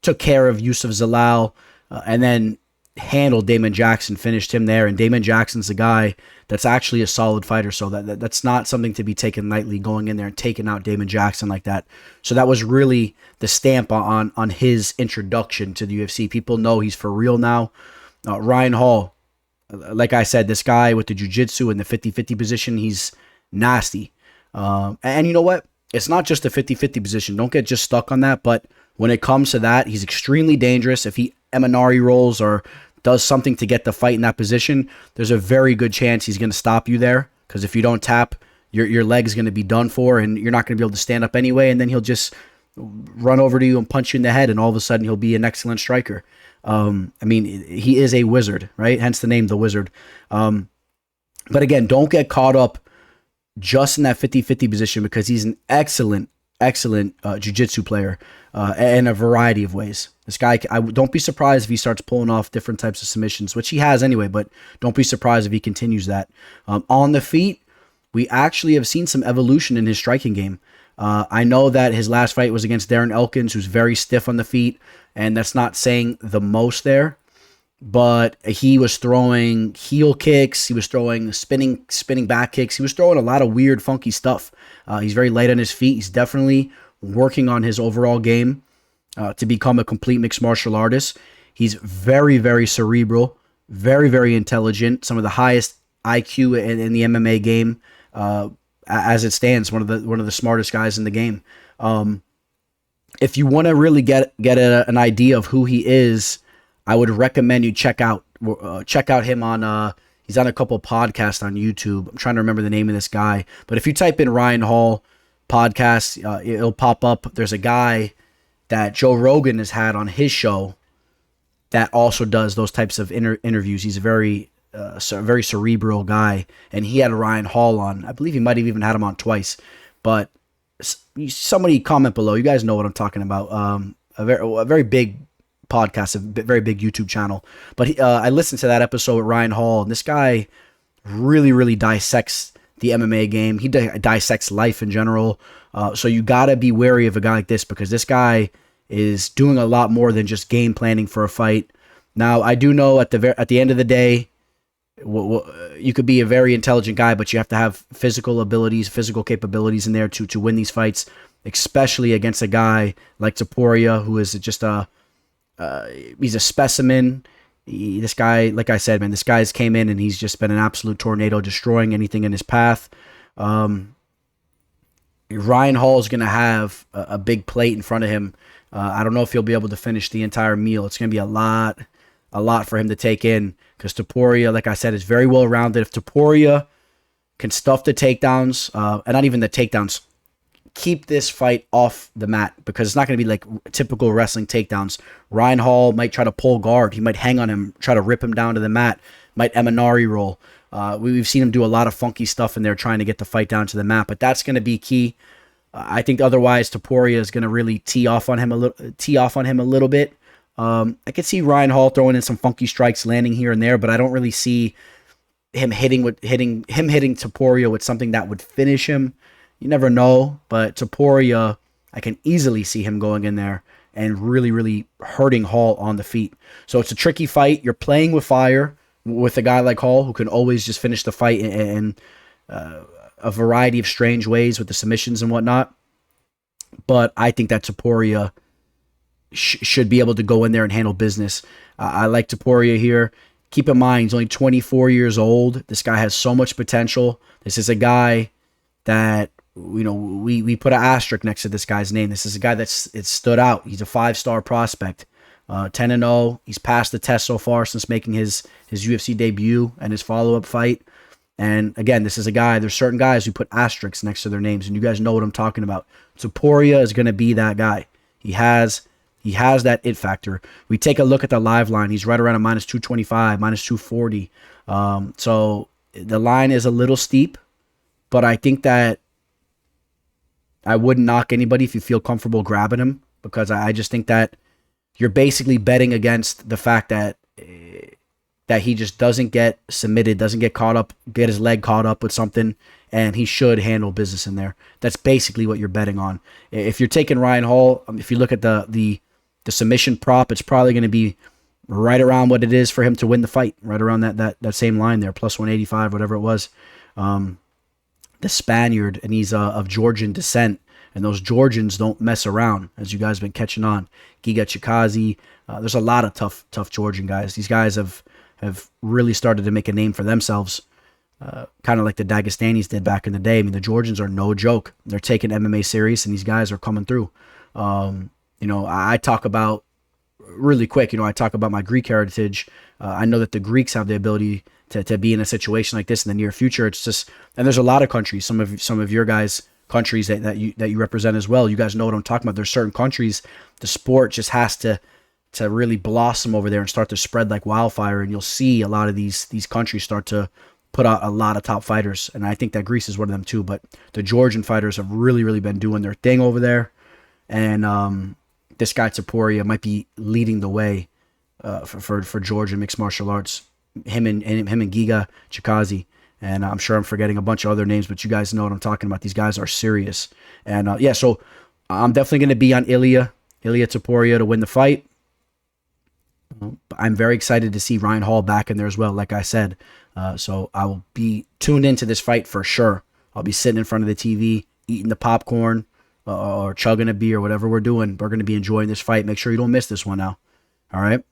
Took care of Yusuf Zalal, and then handled Damon Jackson, finished him there. And Damon Jackson's a guy that's actually a solid fighter, so that's not something to be taken lightly, going in there and taking out Damon Jackson like that. So that was really the stamp on his introduction to the UFC. People know he's for real now. Ryan Hall, like I said, this guy with the jiu-jitsu in the 50-50 position, he's nasty. And you know what? It's not just the 50-50 position. Don't get just stuck on that, but when it comes to that, he's extremely dangerous. If he Eminari rolls or does something to get the fight in that position, there's a very good chance he's going to stop you there, because if you don't tap, your leg is going to be done for, and you're not going to be able to stand up anyway, and then he'll just run over to you and punch you in the head, and all of a sudden he'll be an excellent striker. I mean, he is a wizard, right? Hence the name, the Wizard. But again, don't get caught up just in that 50-50 position, because he's an excellent jiu-jitsu player in a variety of ways. This guy, don't be surprised if he starts pulling off different types of submissions, which he has anyway, but don't be surprised if he continues that. On the feet, we actually have seen some evolution in his striking game. I know that his last fight was against Darren Elkins, who's very stiff on the feet, and that's not saying the most there, but he was throwing heel kicks, he was throwing spinning back kicks, he was throwing a lot of weird, funky stuff. He's very light on his feet. He's definitely working on his overall game to become a complete mixed martial artist. He's very, very cerebral, very, very intelligent, some of the highest IQ in the MMA game as it stands, one of the smartest guys in the game. If you want to really get an idea of who he is, I would recommend you check out him on he's on a couple podcasts on YouTube. I'm trying to remember the name of this guy, but if you type in Ryan Hall podcast, it'll pop up. There's a guy that Joe Rogan has had on his show that also does those types of interviews. He's a very cerebral guy, and he had Ryan Hall on. I believe he might have even had him on twice, but somebody comment below. You guys know what I'm talking about. A very big podcast, a very big YouTube channel. But I listened to that episode with Ryan Hall, and this guy really, really dissects the MMA game. He dissects life in general. So you got to be wary of a guy like this, because this guy is doing a lot more than just game planning for a fight. Now, I do know at the end of the day, you could be a very intelligent guy, but you have to have physical abilities, physical capabilities in there to win these fights, especially against a guy like Topuria, who is just he's a specimen. This guy, like I said, man, this guy's came in and he's just been an absolute tornado, destroying anything in his path. Ryan Hall is going to have a big plate in front of him I don't know if he'll be able to finish the entire meal. It's going to be a lot for him to take in, because Topuria, like I said, is very well rounded. If Topuria can stuff the takedowns, and not even the takedowns, keep this fight off the mat, because it's not going to be like typical wrestling takedowns. Ryan Hall might try to pull guard. He might hang on him, try to rip him down to the mat, might Eminari roll. We've seen him do a lot of funky stuff in there trying to get the fight down to the mat, but that's going to be key. I think otherwise Topuria is going to really tee off on him a little bit. I could see Ryan Hall throwing in some funky strikes, landing here and there, but I don't really see him hitting Topuria with something that would finish him. You never know, but Topuria, I can easily see him going in there and really, really hurting Hall on the feet. So it's a tricky fight. You're playing with fire with a guy like Hall, who can always just finish the fight in a variety of strange ways with the submissions and whatnot. But I think that Topuria should be able to go in there and handle business. I like Topuria here. Keep in mind, he's only 24 years old. This guy has so much potential. This is a guy that, you know, we put an asterisk next to this guy's name. This is a guy it's stood out. He's a 5-star prospect. 10-0. He's passed the test so far since making his UFC debut and his follow-up fight. And again, this is a guy, there's certain guys who put asterisks next to their names, and you guys know what I'm talking about. Topuria is going to be that guy. He has that it factor. We take a look at the live line. He's right around a -225, -240. So the line is a little steep, but I think that I wouldn't knock anybody if you feel comfortable grabbing him, because I just think that you're basically betting against the fact that he just doesn't get submitted, doesn't get his leg caught up with something, and he should handle business in there. That's basically what you're betting on. If you're taking Ryan Hall, if you look at the submission prop, it's probably going to be right around what it is for him to win the fight, right around that same line there, +185, whatever it was. The Spaniard, and he's of Georgian descent, and those Georgians don't mess around, as you guys have been catching on. Giga Chikazi, there's a lot of tough Georgian guys. These guys have really started to make a name for themselves, kind of like the Dagestanis did back in the day. I mean, the Georgians are no joke. They're taking MMA serious, and these guys are coming through. I talk about, really quick, I talk about my Greek heritage. I know that the Greeks have the ability to be in a situation like this in the near future. It's just, and there's a lot of countries, some of your guys' countries that you represent as well. You guys know what I'm talking about. There's certain countries, the sport just has to really blossom over there and start to spread like wildfire, and you'll see a lot of these countries start to put out a lot of top fighters, and I think that Greece is one of them too. But the Georgian fighters have really, really been doing their thing over there, and this guy Topuria might be leading the way for Georgian mixed martial arts. Him and Giga Chikazi, and I'm sure I'm forgetting a bunch of other names, but you guys know what I'm talking about. These guys are serious, and so I'm definitely going to be on Ilia Topuria to win the fight. I'm very excited to see Ryan Hall back in there as well, like I said. So I will be tuned into this fight for sure. I'll be sitting in front of the TV, eating the popcorn, or chugging a beer, whatever we're doing. We're going to be enjoying this fight. Make sure you don't miss this one now. All right.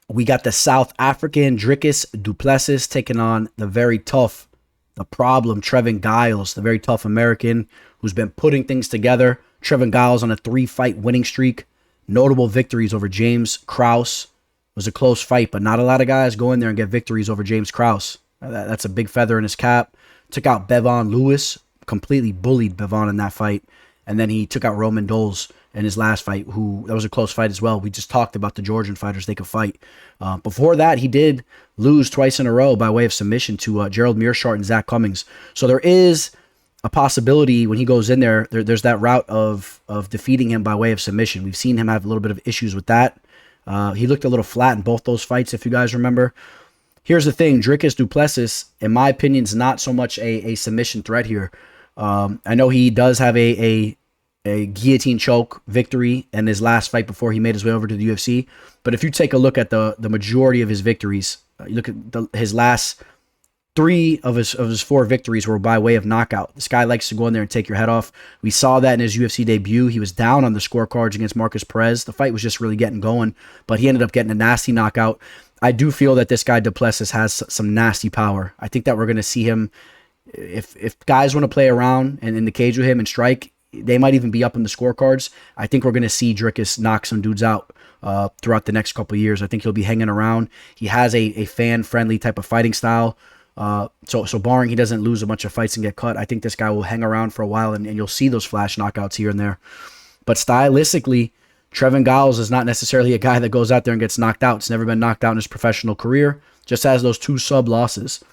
We got the South African Dricus du Plessis taking on the problem Trevin Giles, the very tough American who's been putting things together. Trevin Giles on a 3-fight winning streak. Notable victories over James Krause. It was a close fight, but not a lot of guys go in there and get victories over James Krause. That's a big feather in his cap. Took out Bevon Lewis, completely bullied Bevon in that fight. And then he took out Roman Doles in his last fight, that was a close fight as well. We just talked about the Georgian fighters, they could fight. Before that, he did lose twice in a row by way of submission to Gerald Mearshart and Zach Cummings. So there is a possibility when he goes in there's that route of defeating him by way of submission. We've seen him have a little bit of issues with that. He looked a little flat in both those fights, if you guys remember. Here's the thing, Dricus du Plessis, in my opinion, is not so much a submission threat here. I know he does have a guillotine choke victory in his last fight before he made his way over to the UFC. But if you take a look at the majority of his victories, you look at his last 3 of his 4 victories were by way of knockout. This guy likes to go in there and take your head off. We saw that in his UFC debut. He was down on the scorecards against Marcus Perez. The fight was just really getting going, but he ended up getting a nasty knockout. I do feel that this guy du Plessis has some nasty power. I think that we're going to see him, if guys want to play around and in the cage with him and strike, they might even be up in the scorecards. I think we're going to see Dricus knock some dudes out throughout the next couple of years. I think he'll be hanging around. He has a fan-friendly type of fighting style. So barring he doesn't lose a bunch of fights and get cut, I think this guy will hang around for a while, and you'll see those flash knockouts here and there. But stylistically, Trevin Giles is not necessarily a guy that goes out there and gets knocked out. It's never been knocked out in his professional career. Just has those 2 sub losses.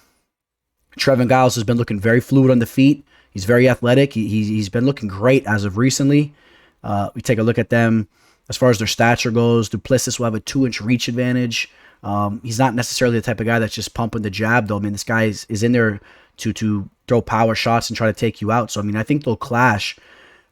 Trevin Giles has been looking very fluid on the feet. He's very athletic. He's been looking great as of recently. We take a look at them as far as their stature goes. Plessis will have a 2-inch reach advantage. He's not necessarily the type of guy that's just pumping the jab, though. I mean, this guy is in there to throw power shots and try to take you out. So, I mean, I think they'll clash.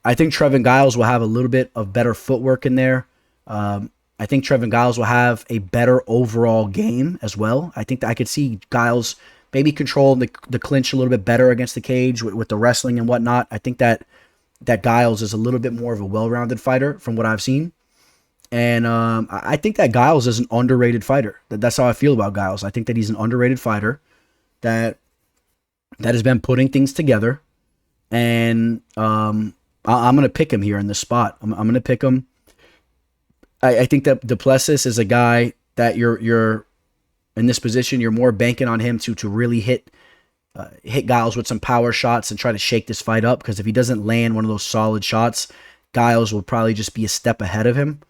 I think Trevin Giles will have a little bit of better footwork in there. I think Trevin Giles will have a better overall game as well. I think that I could see Giles maybe control the clinch a little bit better against the cage with the wrestling and whatnot. I think that Giles is a little bit more of a well-rounded fighter from what I've seen. And I think that Giles is an underrated fighter. That's how I feel about Giles. I think that he's an underrated fighter that has been putting things together. And I'm going to pick him here in this spot. I'm going to pick him. I think that Plessis is a guy that you're in this position. You're more banking on him to really hit Giles with some power shots and try to shake this fight up. Because if he doesn't land one of those solid shots, Giles will probably just be a step ahead of him.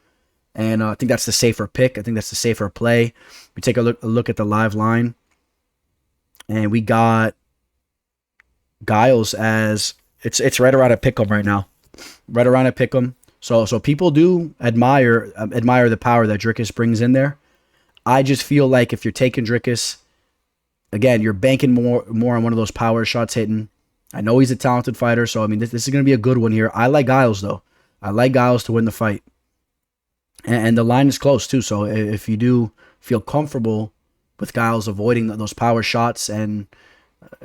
And I think that's the safer pick. I think that's the safer play. We take a look at the live line. And we got Giles as it's right around a pick 'em right now. Right around a pick 'em. So people do admire the power that Dricus brings in there. I just feel like if you're taking Dricus, again, you're banking more on one of those power shots hitting. I know he's a talented fighter, so I mean this is going to be a good one here. I like Giles though. I like Giles to win the fight. And the line is close too, so if you do feel comfortable with Giles avoiding those power shots and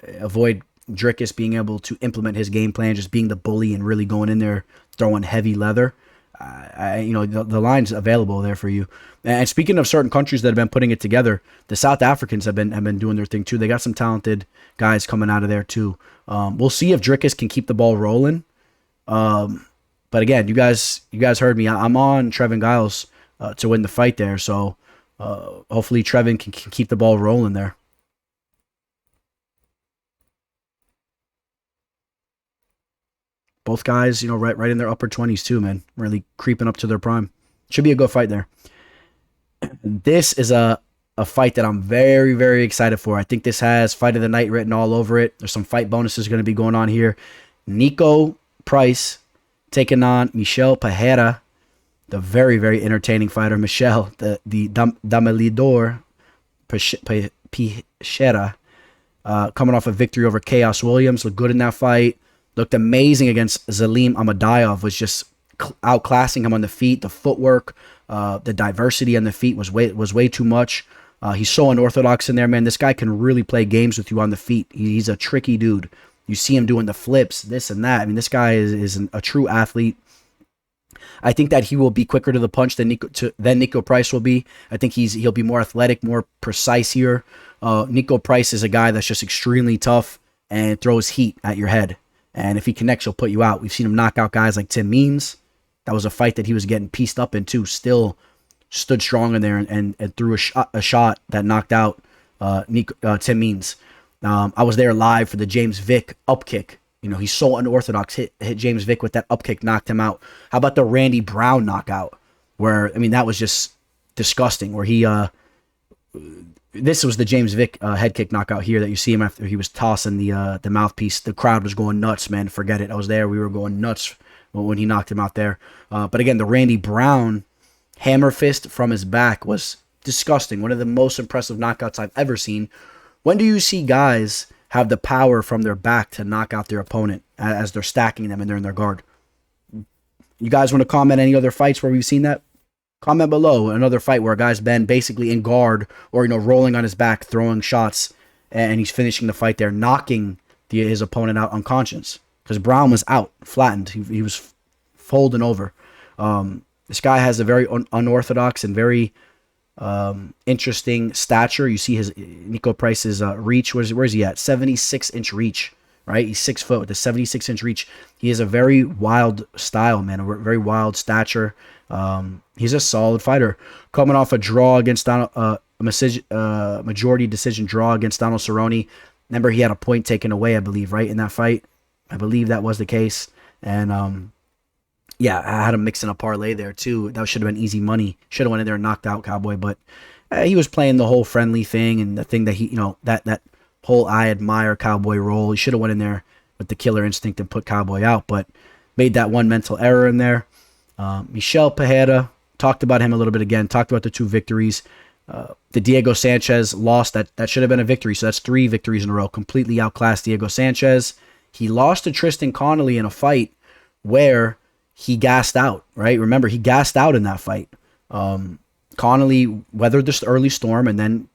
avoid Dricus being able to implement his game plan, just being the bully and really going in there, throwing heavy leather, the line's available there for you. And speaking of certain countries that have been putting it together, the South Africans have been doing their thing too. They got some talented guys coming out of there too. We'll see if Dricus can keep the ball rolling. But again, you guys heard me. I'm on Trevin Giles to win the fight there. So hopefully Trevin can keep the ball rolling there. Both guys, right in their upper 20s too, man. Really creeping up to their prime. Should be a good fight there. This is a fight that I'm very, very excited for. I think this has fight of the night written all over it. There's some fight bonuses going to be going on here. Niko Price taking on Michel Pereira, the very, very entertaining fighter. Michel, the Demolidor Pereira, coming off a victory over Chaos Williams. Looked good in that fight. Looked amazing against Zalim Amadayov. Was just outclassing him on the feet. The footwork, the diversity on the feet was way too much. He's so unorthodox in there, man. This guy can really play games with you on the feet. He's a tricky dude. You see him doing the flips, this and that. I mean, this guy is a true athlete. I think that he will be quicker to the punch than Niko Price will be. I think he'll be more athletic, more precise here. Niko Price is a guy that's just extremely tough and throws heat at your head. And if he connects, he'll put you out. We've seen him knock out guys like Tim Means. That was a fight that he was getting pieced up into. Still stood strong in there and threw a shot that knocked out Tim Means. I was there live for the James Vick up kick. He's so unorthodox. Hit James Vick with that up kick, knocked him out. How about the Randy Brown knockout? Where, that was just disgusting. Where he, this was the James Vick head kick knockout here that you see him after he was tossing the mouthpiece. The crowd was going nuts, man. Forget it. I was there. We were going nuts when he knocked him out there. But again, the Randy Brown hammer fist from his back was disgusting. One of the most impressive knockouts I've ever seen. When do you see guys have the power from their back to knock out their opponent as they're stacking them and they're in their guard? You guys want to comment any other fights where we've seen that? Comment below another fight where a guy's been basically in guard or, rolling on his back, throwing shots, and he's finishing the fight there, knocking his opponent out unconscious. Because Brown was out, flattened. He was folding over. This guy has a very unorthodox and very interesting stature. You see his Niko Price's reach. Where's he at? 76-inch reach right? He's 6 foot with a 76-inch reach. He has a very wild style, man, a very wild stature. He's a solid fighter. Coming off a draw against majority decision draw against Donald Cerrone. Remember, he had a point taken away, I believe, right, in that fight. I believe that was the case. And yeah, I had him mixing a parlay there too. That should have been easy money. Should have went in there and knocked out Cowboy, but he was playing the whole friendly thing and the thing that he, that whole I admire Cowboy role. He should have went in there with the killer instinct and put Cowboy out, but made that one mental error in there. Michel Pereira, talked about him a little bit again, talked about the 2 victories. The Diego Sanchez loss, that should have been a victory, so that's 3 victories in a row. Completely outclassed Diego Sanchez. He lost to Tristan Connolly in a fight where he gassed out, right? Remember, he gassed out in that fight. Connolly weathered this early storm, and then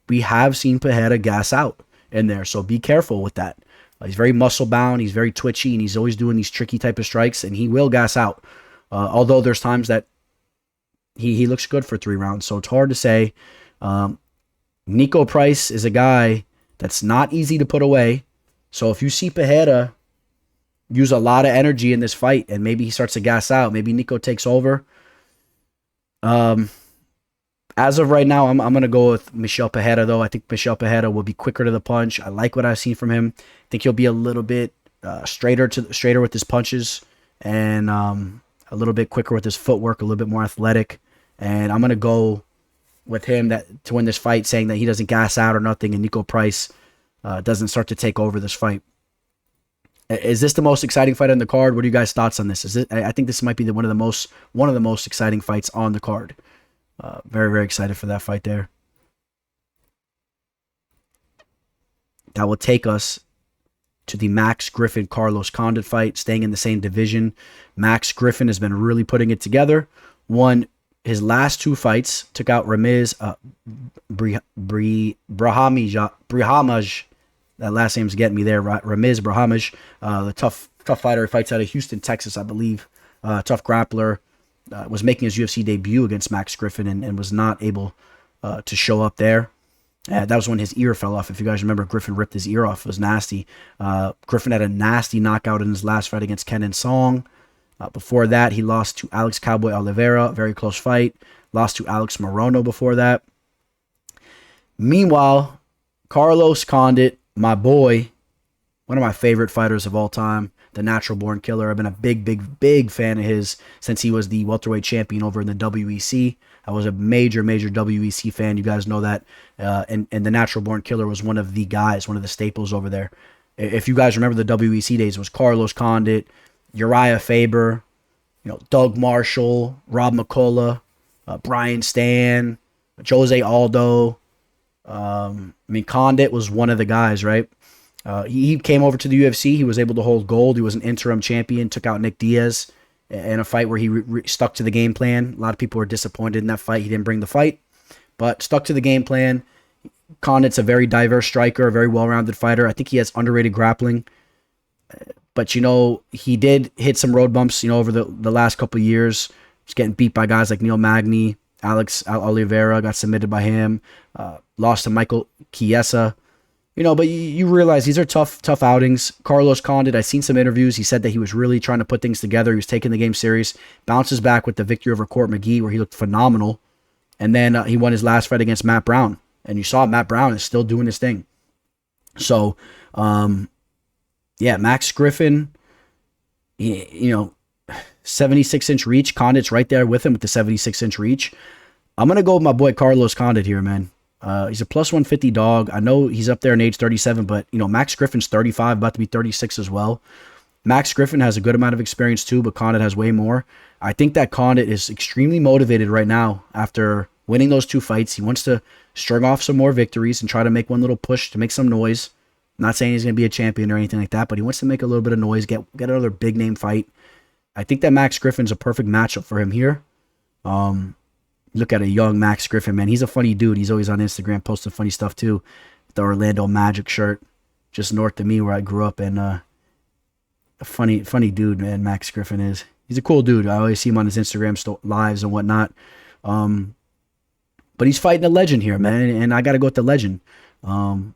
we have seen Pereira gas out in there, so be careful with that. He's very muscle-bound, he's very twitchy, and he's always doing these tricky type of strikes, and he will gas out. Although there's times that he looks good for 3 rounds, so it's hard to say. Niko Price is a guy that's not easy to put away, so if you see Pereira use a lot of energy in this fight, and maybe he starts to gas out, maybe Niko takes over. As of right now, I'm going to go with Michel Pereira, though. I think Michel Pereira will be quicker to the punch. I like what I've seen from him. I think he'll be a little bit straighter with his punches, and a little bit quicker with his footwork, a little bit more athletic. And I'm going to go with him to win this fight, saying that he doesn't gas out or nothing, and Niko Price doesn't start to take over this fight. Is this the most exciting fight on the card? What are you guys' thoughts on this? I think this might be one of the most exciting fights on the card. Very, very excited for that fight there. That will take us to the Max Griffin Carlos Condit fight, staying in the same division. Max Griffin has been really putting it together. Won his last 2 fights, took out Ramiz Brahimaj. That last name's getting me there. Ramiz Brahimaj, the tough fighter. He fights out of Houston, Texas, I believe. Tough grappler. Was making his UFC debut against Max Griffin and was not able to show up there. That was when his ear fell off. If you guys remember, Griffin ripped his ear off. It was nasty. Griffin had a nasty knockout in his last fight against Kenan Song. Before that, he lost to Alex Cowboy Oliveira. Very close fight. Lost to Alex Morono before that. Meanwhile, Carlos Condit, my boy, one of my favorite fighters of all time, the natural born killer. I've been a big fan of his since he was the welterweight champion over in the WEC. I was a major WEC fan. You guys know that. And the natural born killer was one of the guys, one of the staples over there. If you guys remember the WEC days, it was Carlos Condit, Uriah Faber, Doug Marshall, Rob McCullough, Brian Stan, Jose Aldo. Condit was one of the guys, right? He came over to the UFC. He was able to hold gold. He was an interim champion, took out Nick Diaz in a fight where he stuck to the game plan. A lot of people were disappointed in that fight. He didn't bring the fight, but stuck to the game plan. Condit's a very diverse striker, a very well-rounded fighter. I think he has underrated grappling. But, he did hit some road bumps, over the last couple of years. He's getting beat by guys like Neil Magny, Alex Oliveira, got submitted by him. Lost to Michael Chiesa. But you realize these are tough outings. Carlos Condit, I've seen some interviews. He said that he was really trying to put things together. He was taking the game serious. Bounces back with the victory over Court McGee, where he looked phenomenal. And then he won his last fight against Matt Brown. And you saw Matt Brown is still doing his thing. So, Max Griffin, 76-inch reach. Condit's right there with him with the 76-inch reach. I'm going to go with my boy Carlos Condit here, man. He's a plus 150 dog. I know he's up there in age 37, but, Max Griffin's 35, about to be 36 as well. Max Griffin has a good amount of experience too, but Condit has way more. I think that Condit is extremely motivated right now after winning those 2 fights. He wants to string off some more victories and try to make one little push to make some noise. I'm not saying he's going to be a champion or anything like that, but he wants to make a little bit of noise, get another big name fight. I think that Max Griffin's a perfect matchup for him here. Look at a young Max Griffin, man. He's a funny dude. He's always on Instagram posting funny stuff too. The Orlando Magic shirt, just north of me where I grew up, and a funny dude, man. Max Griffin is. He's a cool dude. I always see him on his Instagram lives and whatnot. But he's fighting a legend here, man, and I got to go with the legend. I'm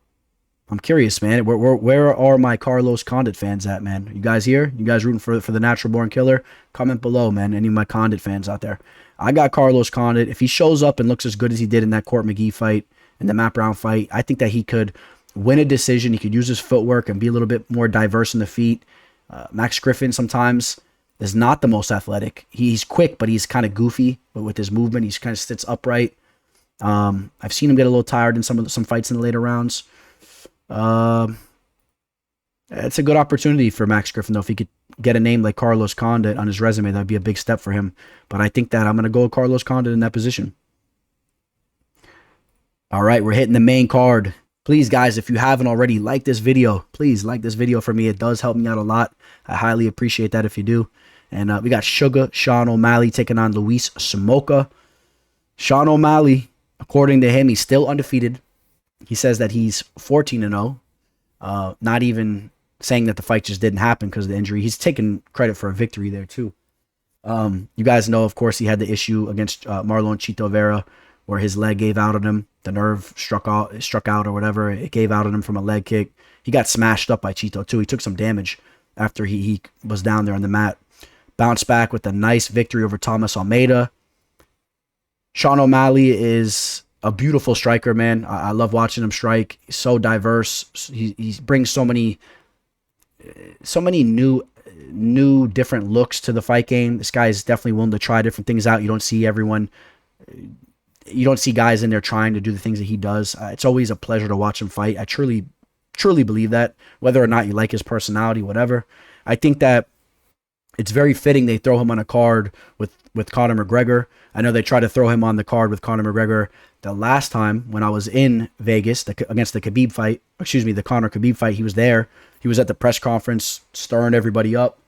I'm curious, man. Where are my Carlos Condit fans at, man? You guys here? You guys rooting for the natural born killer? Comment below, man. Any of my Condit fans out there? I got Carlos Condit. If he shows up and looks as good as he did in that Court McGee fight, in the Matt Brown fight, I think that he could win a decision. He could use his footwork and be a little bit more diverse in the feet. Max Griffin sometimes is not the most athletic. He's quick, but he's kind of goofy. But with his movement, he kind of sits upright. I've seen him get a little tired in some fights in the later rounds. It's a good opportunity for Max Griffin, though. If he could get a name like Carlos Condit on his resume, that'd be a big step for him. But I think that I'm going to go with Carlos Condit in that position. All right, we're hitting the main card. Please, guys, if you haven't already, like this video. Please like this video for me. It does help me out a lot. I highly appreciate that if you do. And we got Sean O'Malley taking on Luis SMOLKA. Sean O'Malley, according to him, he's still undefeated. He says that he's 14-0. Not even saying that the fight just didn't happen because of the injury. He's taking credit for a victory there, too. You guys know, of course, he had the issue against Marlon Chito Vera where his leg gave out on him. The nerve struck out or whatever. It gave out on him from a leg kick. He got smashed up by Chito, too. He took some damage after he was down there on the mat. Bounced back with a nice victory over Thomas Almeida. Sean O'Malley is a beautiful striker, man. I love watching him strike. He's so diverse. He brings so many new different looks to the fight game. This guy is definitely willing to try different things out. You don't see guys in there trying to do the things that he does. It's always a pleasure to watch him fight. I truly believe that, whether or not you like his personality, whatever. I think that it's very fitting they throw him on a card with Conor McGregor. I know they tried to throw him on the card with Conor McGregor the last time when I was in Vegas against the Conor Khabib fight. He was there. He was at the press conference stirring everybody up.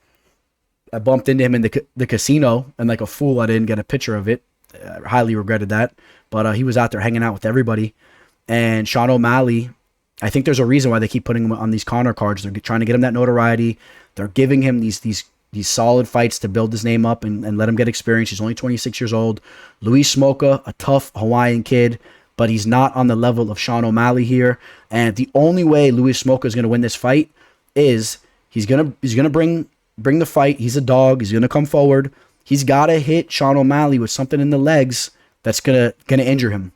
I bumped into him in the casino, and like a fool, I didn't get a picture of it. I highly regretted that. But he was out there hanging out with everybody. And Sean O'Malley, I think there's a reason why they keep putting him on these Conor cards. They're trying to get him that notoriety. They're giving him these solid fights to build his name up and let him get experience. He's only 26 years old. Luis SMOLKA, a tough Hawaiian kid, but he's not on the level of Sean O'Malley here. And the only way Luis SMOLKA is going to win this fight is he's gonna bring the fight. He's a dog. He's gonna come forward. He's got to hit Sean O'Malley with something in the legs that's gonna injure him.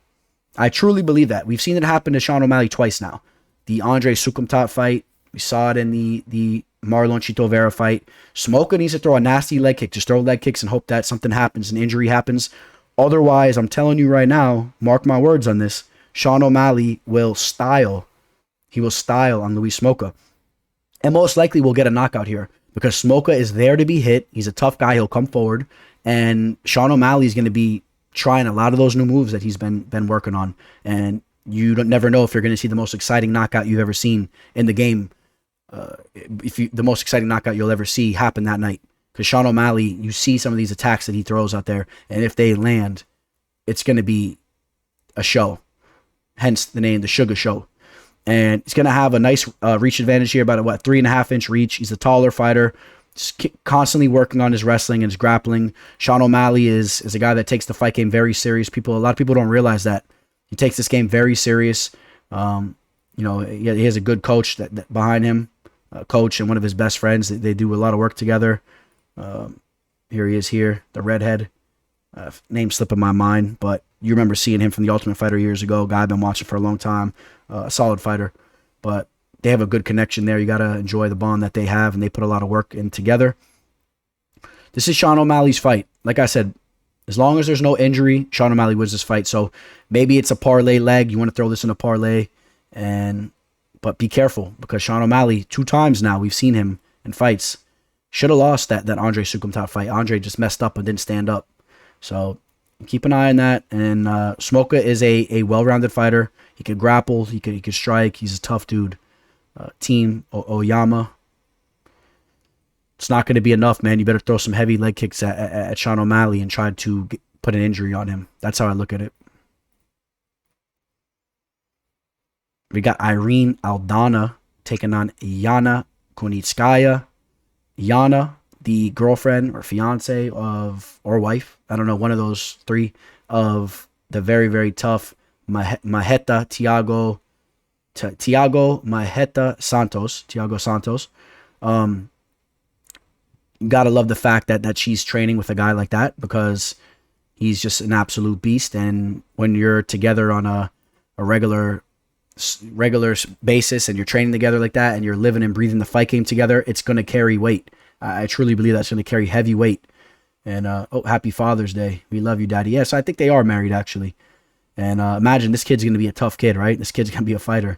I truly believe that. We've seen it happen to Sean O'Malley twice now. The Andre Sukumtat fight. We saw it in the Marlon Chito Vera fight. SMOLKA needs to throw a nasty leg kick. Just throw leg kicks and hope that something happens, an injury happens. Otherwise, I'm telling you right now, mark my words on this, Sean O'Malley will style. He will style on Luis SMOLKA. And most likely we'll get a knockout here because SMOLKA is there to be hit. He's a tough guy. He'll come forward. And Sean O'Malley is going to be trying a lot of those new moves that he's been working on. And you never know if you're going to see the most exciting knockout you've ever seen in the game. The most exciting knockout you'll ever see happen that night. Because Sean O'Malley, you see some of these attacks that he throws out there, and if they land, it's going to be a show. Hence the name, the Sugar Show. And he's going to have a nice reach advantage here, about a 3.5-inch reach. He's a taller fighter, just constantly working on his wrestling and his grappling. Sean O'Malley is a guy that takes the fight game very serious. A lot of people don't realize that. He takes this game very serious. He has a good coach that behind him. Coach and one of his best friends. They do a lot of work together. Here he is here, the redhead. Name slipping my mind, but you remember seeing him from The Ultimate Fighter years ago. Guy I've been watching for a long time. A solid fighter. But they have a good connection there. You got to enjoy the bond that they have, and they put a lot of work in together. This is Sean O'Malley's fight. Like I said, as long as there's no injury, Sean O'Malley wins this fight. So maybe it's a parlay leg. You want to throw this in a parlay. But be careful because Sean O'Malley, 2 times now, we've seen him in fights. Should have lost that Andre Sukumtat fight. Andre just messed up and didn't stand up. So keep an eye on that. And SMOLKA is a well-rounded fighter. He could grapple. He could strike. He's a tough dude. Team Oyama. It's not going to be enough, man. You better throw some heavy leg kicks at Sean O'Malley and try to put an injury on him. That's how I look at it. We got Irene Aldana taking on Yana Kunitskaya. Yana, the girlfriend or fiance or wife, I don't know, one of those 3 of the very, very tough Maheta Thiago Maheta Santos. Thiago Santos. Gotta love the fact that she's training with a guy like that, because he's just an absolute beast. And when you're together on a regular basis and you're training together like that and you're living and breathing the fight game together, it's going to carry weight. I truly believe that's going to carry heavy weight. And happy Father's Day. We love you, Daddy. Yes, I think they are married, actually. And imagine, this kid's going to be a tough kid, right? This kid's going to be a fighter.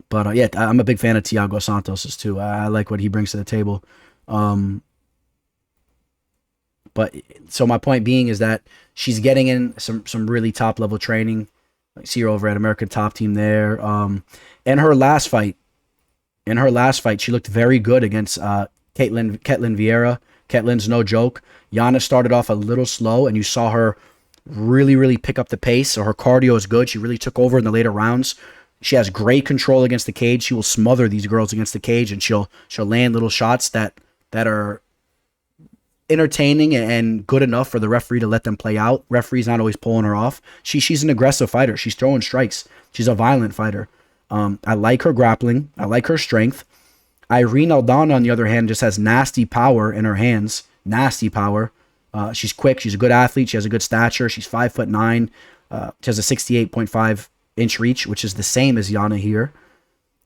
But yeah, I'm a big fan of Thiago Santos's too. I like what he brings to the table. But so my point being is that she's getting in some really top level training. I see her over at American Top Team there. In her last fight, she looked very good against Ketlen Vieira. Ketlen's no joke. Yana started off a little slow, and you saw her really pick up the pace. So her cardio is good. She really took over in the later rounds. She has great control against the cage. She will smother these girls against the cage, and she'll land little shots that are entertaining and good enough for the referee to let them play out. Referee's not always pulling her off. She's an aggressive fighter. She's throwing strikes. She's a violent fighter. I like her grappling. I like her strength. Irene Aldana, on the other hand, just has nasty power in her hands. Nasty power. She's quick. She's a good athlete. She has a good stature. She's 5'9". She has a 68.5-inch reach, which is the same as Yana here,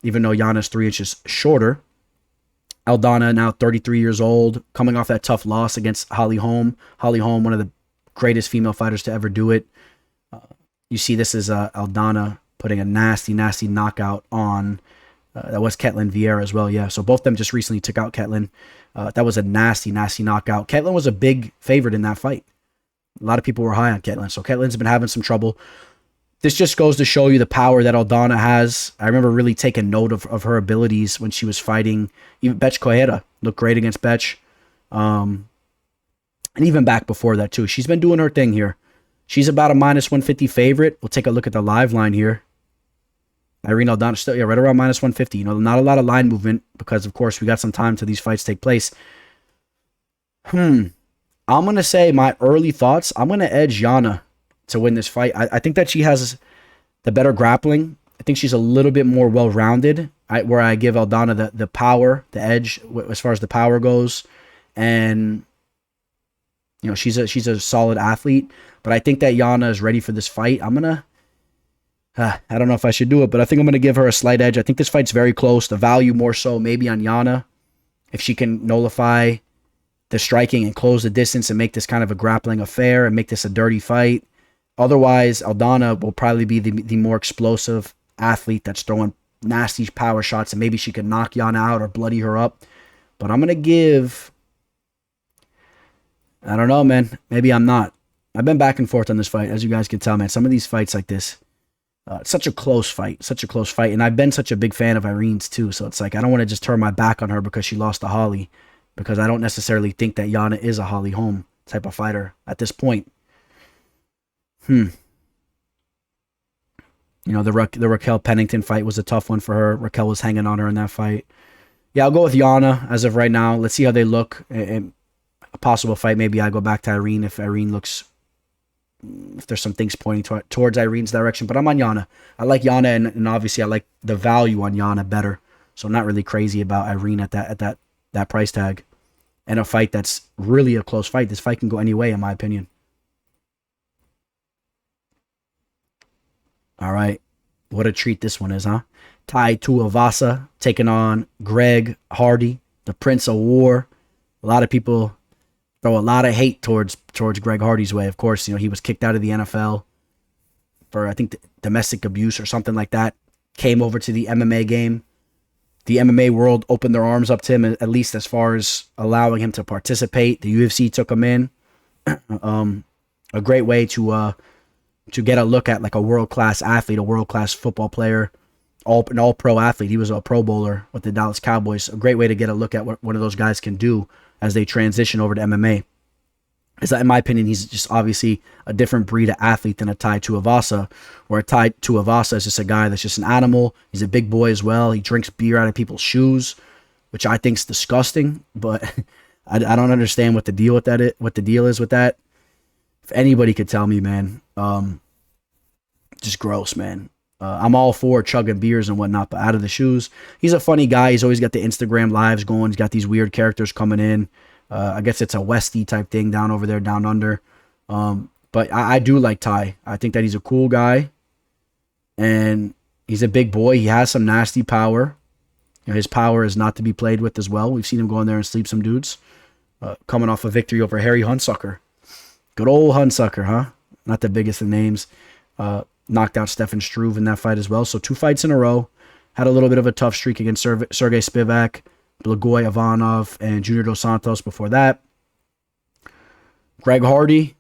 even though Yana's 3 inches shorter. Aldana, now 33 years old, coming off that tough loss against Holly Holm. Holly Holm, one of the greatest female fighters to ever do it. You see this is Aldana putting a nasty knockout on, that was Ketlen Vieira as well, yeah. So both of them just recently took out Ketlen. That was a nasty knockout. Ketlen was a big favorite in that fight. A lot of people were high on Ketlen, so Ketlen's been having some trouble. This just goes to show you the power that Aldana has. I remember really taking note of her abilities when she was fighting. Even Betch Correia looked great against Betch. And even back before that, too. She's been doing her thing here. She's about a -150 favorite. We'll take a look at the live line here. Irene Aldana still, yeah, right around -150. You know, not a lot of line movement because, of course, we got some time till these fights take place. I'm going to say my early thoughts, I'm going to edge Yana to win this fight. I think that she has the better grappling. I think she's a little bit more well-rounded, where I give Aldana the power, the edge, as far as the power goes. And, you know, she's a solid athlete. But I think that Yana is ready for this fight. I'm going to, I don't know if I should do it, but I think I'm going to give her a slight edge. I think this fight's very close. The value more so maybe on Yana, if she can nullify the striking and close the distance and make this kind of a grappling affair and make this a dirty fight. Otherwise, Aldana will probably be the more explosive athlete that's throwing nasty power shots, and maybe she can knock Yana out or bloody her up. But I'm going to give, I don't know, man. Maybe I'm not. I've been back and forth on this fight, as you guys can tell, man. Some of these fights like this, it's such a close fight. And I've been such a big fan of Irene's too. So it's like, I don't want to just turn my back on her because she lost to Holly, because I don't necessarily think that Yana is a Holly Holm type of fighter at this point. You know, the Raquel Pennington fight was a tough one for her. Raquel was hanging on her in that fight. Yeah, I'll go with Yana as of right now. Let's see how they look. In a possible fight, maybe I go back to Irene if Irene looks, if there's some things pointing towards Irene's direction. But I'm on Yana. I like Yana, and obviously I like the value on Yana better. So I'm not really crazy about Irene at that price tag. And a fight that's really a close fight. This fight can go any way, in my opinion. All right. What a treat this one is, huh? Tuivasa taking on Greg Hardy, the Prince of War. A lot of people throw a lot of hate towards Greg Hardy's way. Of course, you know, he was kicked out of the NFL for, I think, domestic abuse or something like that. Came over to the MMA game. The MMA world opened their arms up to him, at least as far as allowing him to participate. The UFC took him in. A great way to get a look at like a world-class athlete, a world-class football player, an all-pro athlete. He was a Pro Bowler with the Dallas Cowboys. A great way to get a look at what one of those guys can do as they transition over to MMA. Is that, in my opinion, he's just obviously a different breed of athlete than a Tai Tuivasa, where a Tai Tuivasa is just a guy that's just an animal. He's a big boy as well. He drinks beer out of people's shoes, which I think is disgusting, but I don't understand what the deal with that is, what the deal is with that. If anybody could tell me, man, just gross, man. I'm all for chugging beers and whatnot, but out of the shoes, he's a funny guy. He's always got the Instagram lives going. He's got these weird characters coming in. I guess it's a Westie type thing down over there, down under. But I do like Ty. I think that he's a cool guy, and he's a big boy. He has some nasty power. You know, his power is not to be played with as well. We've seen him go in there and sleep some dudes. Coming off a victory over Harry Hunsucker. Good old Hunsucker, huh? Not the biggest of names. Knocked out Stefan Struve in that fight as well. So 2 fights in a row. Had a little bit of a tough streak against Sergey Spivak, Blagoy Ivanov, and Junior Dos Santos before that. Greg Hardy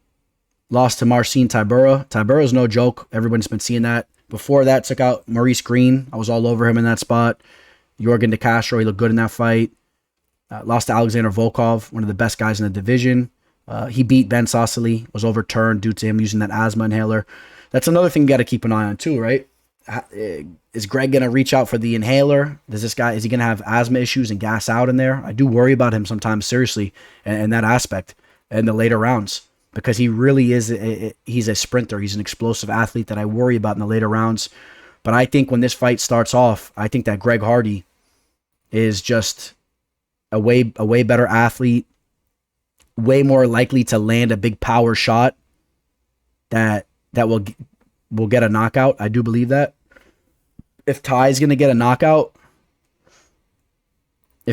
lost to Marcin Tybura. Tybura is no joke. Everyone's been seeing that. Before that, took out Maurice Green. I was all over him in that spot. Jorgen De Castro, he looked good in that fight. Lost to Alexander Volkov, one of the best guys in the division. He beat Ben Sassoli, was overturned due to him using that asthma inhaler. That's another thing you got to keep an eye on too, right? Is Greg going to reach out for the inhaler? Is he going to have asthma issues and gas out in there? I do worry about him sometimes, seriously, in that aspect in the later rounds, because he really is, he's a sprinter. He's an explosive athlete that I worry about in the later rounds. But I think when this fight starts off, I think that Greg Hardy is just a way better athlete, way more likely to land a big power shot that will get a knockout. I do believe that. If Ty's going to get a knockout,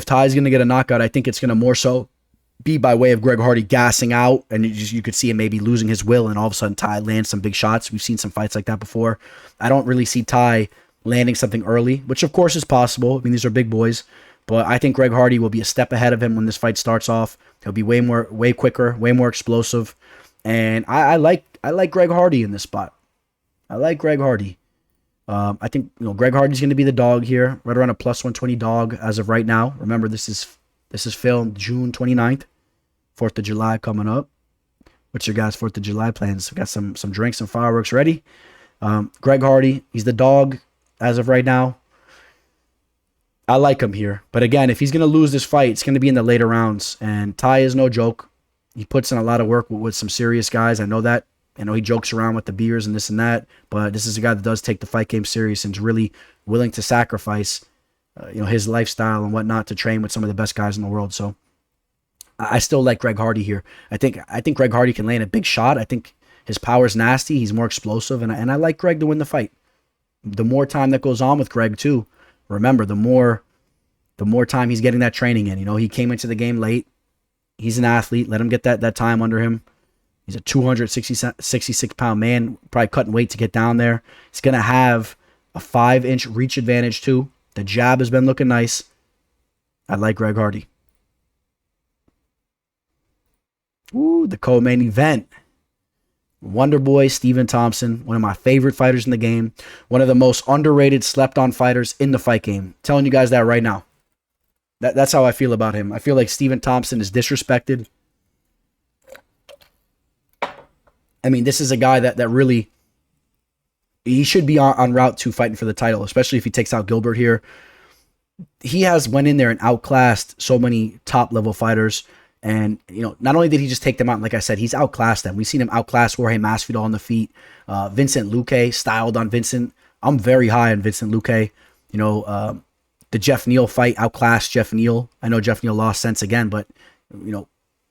I think it's going to more so be by way of Greg Hardy gassing out, and you could see him maybe losing his will, and all of a sudden Ty lands some big shots. We've seen some fights like that before. I don't really see Ty landing something early, which of course is possible. I mean, these are big boys, but I think Greg Hardy will be a step ahead of him when this fight starts off. He'll be way quicker, way more explosive, and I like Greg Hardy in this spot. I like Greg Hardy. I think Greg Hardy's going to be the dog here, right around a +120 dog as of right now. Remember, this is filmed June 29th, 4th of July coming up. What's your guys' 4th of July plans? We got some drinks and fireworks ready. Greg Hardy, he's the dog as of right now. I like him here. But again, if he's going to lose this fight, it's going to be in the later rounds. And Ty is no joke. He puts in a lot of work with some serious guys. I know that. I know he jokes around with the beers and this and that. But this is a guy that does take the fight game serious and is really willing to sacrifice his lifestyle and whatnot to train with some of the best guys in the world. So I still like Greg Hardy here. I think Greg Hardy can land a big shot. I think his power is nasty. He's more explosive, and I like Greg to win the fight. The more time that goes on with Greg too, remember, the more time he's getting that training in. He came into the game late. He's an athlete. Let him get that time under him. He's a 266-pound man, probably cutting weight to get down there. He's going to have a 5-inch reach advantage too. The jab has been looking nice. I like Greg Hardy. Ooh, the co-main event. Wonder Boy Stephen Thompson, one of my favorite fighters in the game. One of the most underrated, slept-on fighters in the fight game. Telling you guys that right now. That's how I feel about him. I feel like Stephen Thompson is disrespected. I mean, this is a guy that really, he should be on route to fighting for the title, especially if he takes out Gilbert here. He has went in there and outclassed so many top-level fighters. And, not only did he just take them out, like I said, he's outclassed them. We've seen him outclass Jorge Masvidal on the feet. Vincent Luque styled on Vincent. I'm very high on Vincent Luque. The Jeff Neal fight outclassed Jeff Neal. I know Jeff Neal lost since again, but,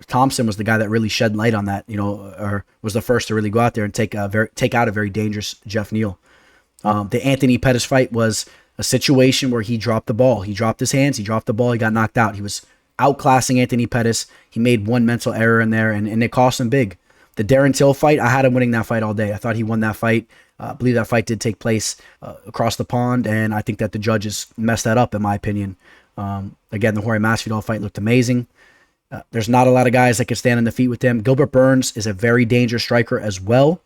Thompson was the guy that really shed light on that, or was the first to really go out there and take out a very dangerous Jeff Neal. The Anthony Pettis fight was a situation where he dropped the ball. He dropped his hands. He dropped the ball. He got knocked out. He was outclassing Anthony Pettis. He made one mental error in there, and it cost him big. The Darren Till fight, I had him winning that fight all day. I thought he won that fight. I believe that fight did take place across the pond, and I think that the judges messed that up, in my opinion. Again, the Jorge Masvidal fight looked amazing. There's not a lot of guys that can stand on the feet with him. Gilbert Burns is a very dangerous striker as well.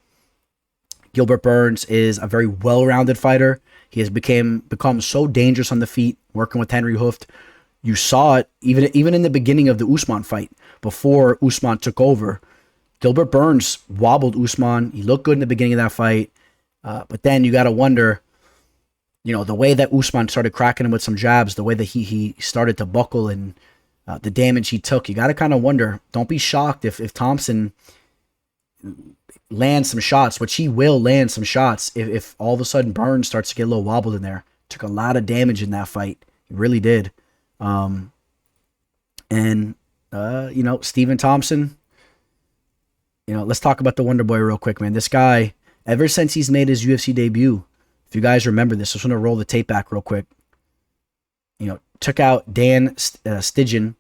Gilbert Burns is a very well-rounded fighter. He has become so dangerous on the feet, working with Henry Hooft. You saw it even in the beginning of the Usman fight, before Usman took over. Gilbert Burns wobbled Usman. He looked good in the beginning of that fight. But then you got to wonder, the way that Usman started cracking him with some jabs, the way that he started to buckle, and the damage he took, you got to kind of wonder, don't be shocked if Thompson land some shots, which he will land some shots if all of a sudden Burns starts to get a little wobbled in there. Took a lot of damage in that fight. He really did. Stephen Thompson, let's talk about the Wonder Boy real quick, man. This guy, ever since he's made his UFC debut, if you guys remember this, I just want to roll the tape back real quick. Took out Dan Stigen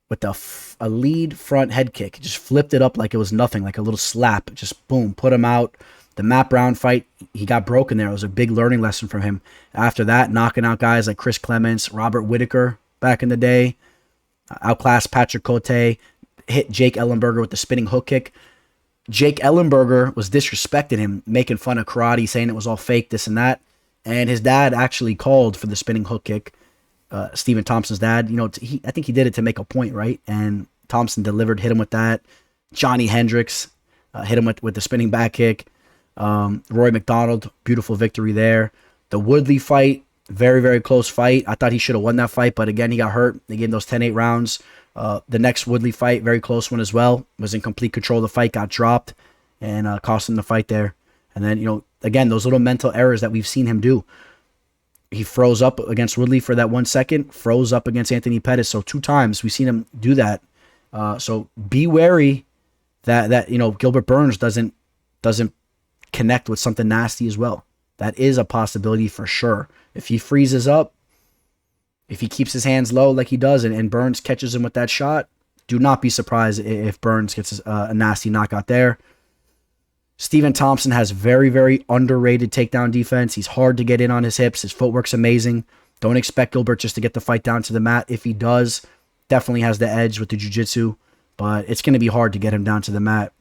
with a lead front head kick. Just flipped it up like it was nothing, like a little slap. Just boom, put him out. The Matt Brown fight, he got broken there. It was a big learning lesson from him. After that, knocking out guys like Chris Clements, Robert Whitaker back in the day. Outclassed Patrick Cote. Hit Jake Ellenberger with the spinning hook kick. Jake Ellenberger was disrespecting him, making fun of karate, saying it was all fake, this and that. And his dad actually called for the spinning hook kick. Stephen Thompson's dad, I think he did it to make a point, right? And Thompson delivered, hit him with that. Johnny Hendricks hit him with the spinning back kick. Roy McDonald, beautiful victory there. The Woodley fight, very, very close fight. I thought he should have won that fight, but again, he got hurt. They gave him those 10-8 rounds. The next Woodley fight, very close one as well. Was in complete control of the fight, got dropped, and cost him the fight there. And then, again, those little mental errors that we've seen him do. He froze up against Woodley for that 1 second, froze up against Anthony Pettis. So 2 times we've seen him do that. So be wary that Gilbert Burns doesn't connect with something nasty as well. That is a possibility for sure. If he freezes up, if he keeps his hands low like he does, and Burns catches him with that shot, do not be surprised if Burns gets a nasty knockout there. Stephen Thompson has very, very underrated takedown defense. He's hard to get in on his hips. His footwork's amazing. Don't expect Gilbert just to get the fight down to the mat. If he does, definitely has the edge with the jiu-jitsu, but it's going to be hard to get him down to the mat.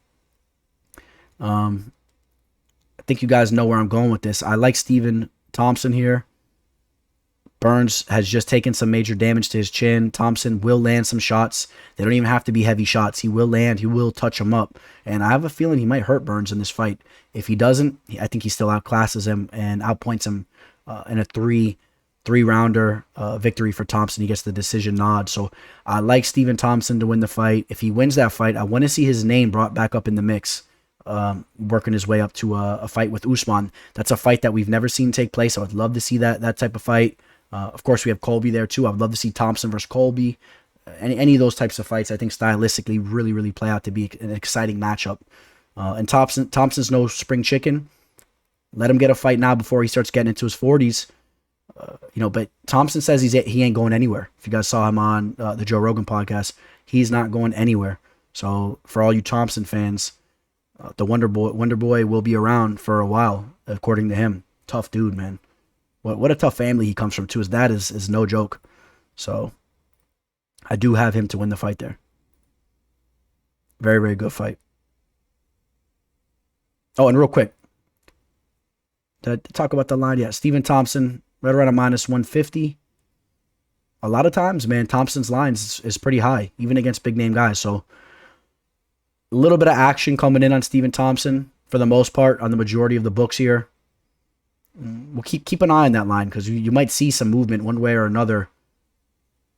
I think you guys know where I'm going with this. I like Stephen Thompson here. Burns has just taken some major damage to his chin. Thompson will land some shots. They don't even have to be heavy shots. He will land. He will touch him up. And I have a feeling he might hurt Burns in this fight. If he doesn't, I think he still outclasses him and outpoints him in a three-rounder victory for Thompson. He gets the decision nod. So I like Stephen Thompson to win the fight. If he wins that fight, I want to see his name brought back up in the mix. Working his way up to a fight with Usman. That's a fight that we've never seen take place. I would love to see that type of fight. Of course, we have Colby there too. I would love to see Thompson versus Colby. Any of those types of fights, I think stylistically really, really play out to be an exciting matchup. And Thompson's no spring chicken. Let him get a fight now before he starts getting into his 40s. But Thompson says he ain't going anywhere. If you guys saw him on the Joe Rogan podcast, he's not going anywhere. So for all you Thompson fans, the Wonder Boy will be around for a while, according to him. Tough dude, man. What a tough family he comes from, too. His dad is no joke. So I do have him to win the fight there. Very, very good fight. Oh, and real quick, to talk about the line, yeah, Stephen Thompson, right around a -150. A lot of times, man, Thompson's lines is pretty high, even against big-name guys. So a little bit of action coming in on Stephen Thompson, for the most part, on the majority of the books here. We'll keep an eye on that line, because you might see some movement one way or another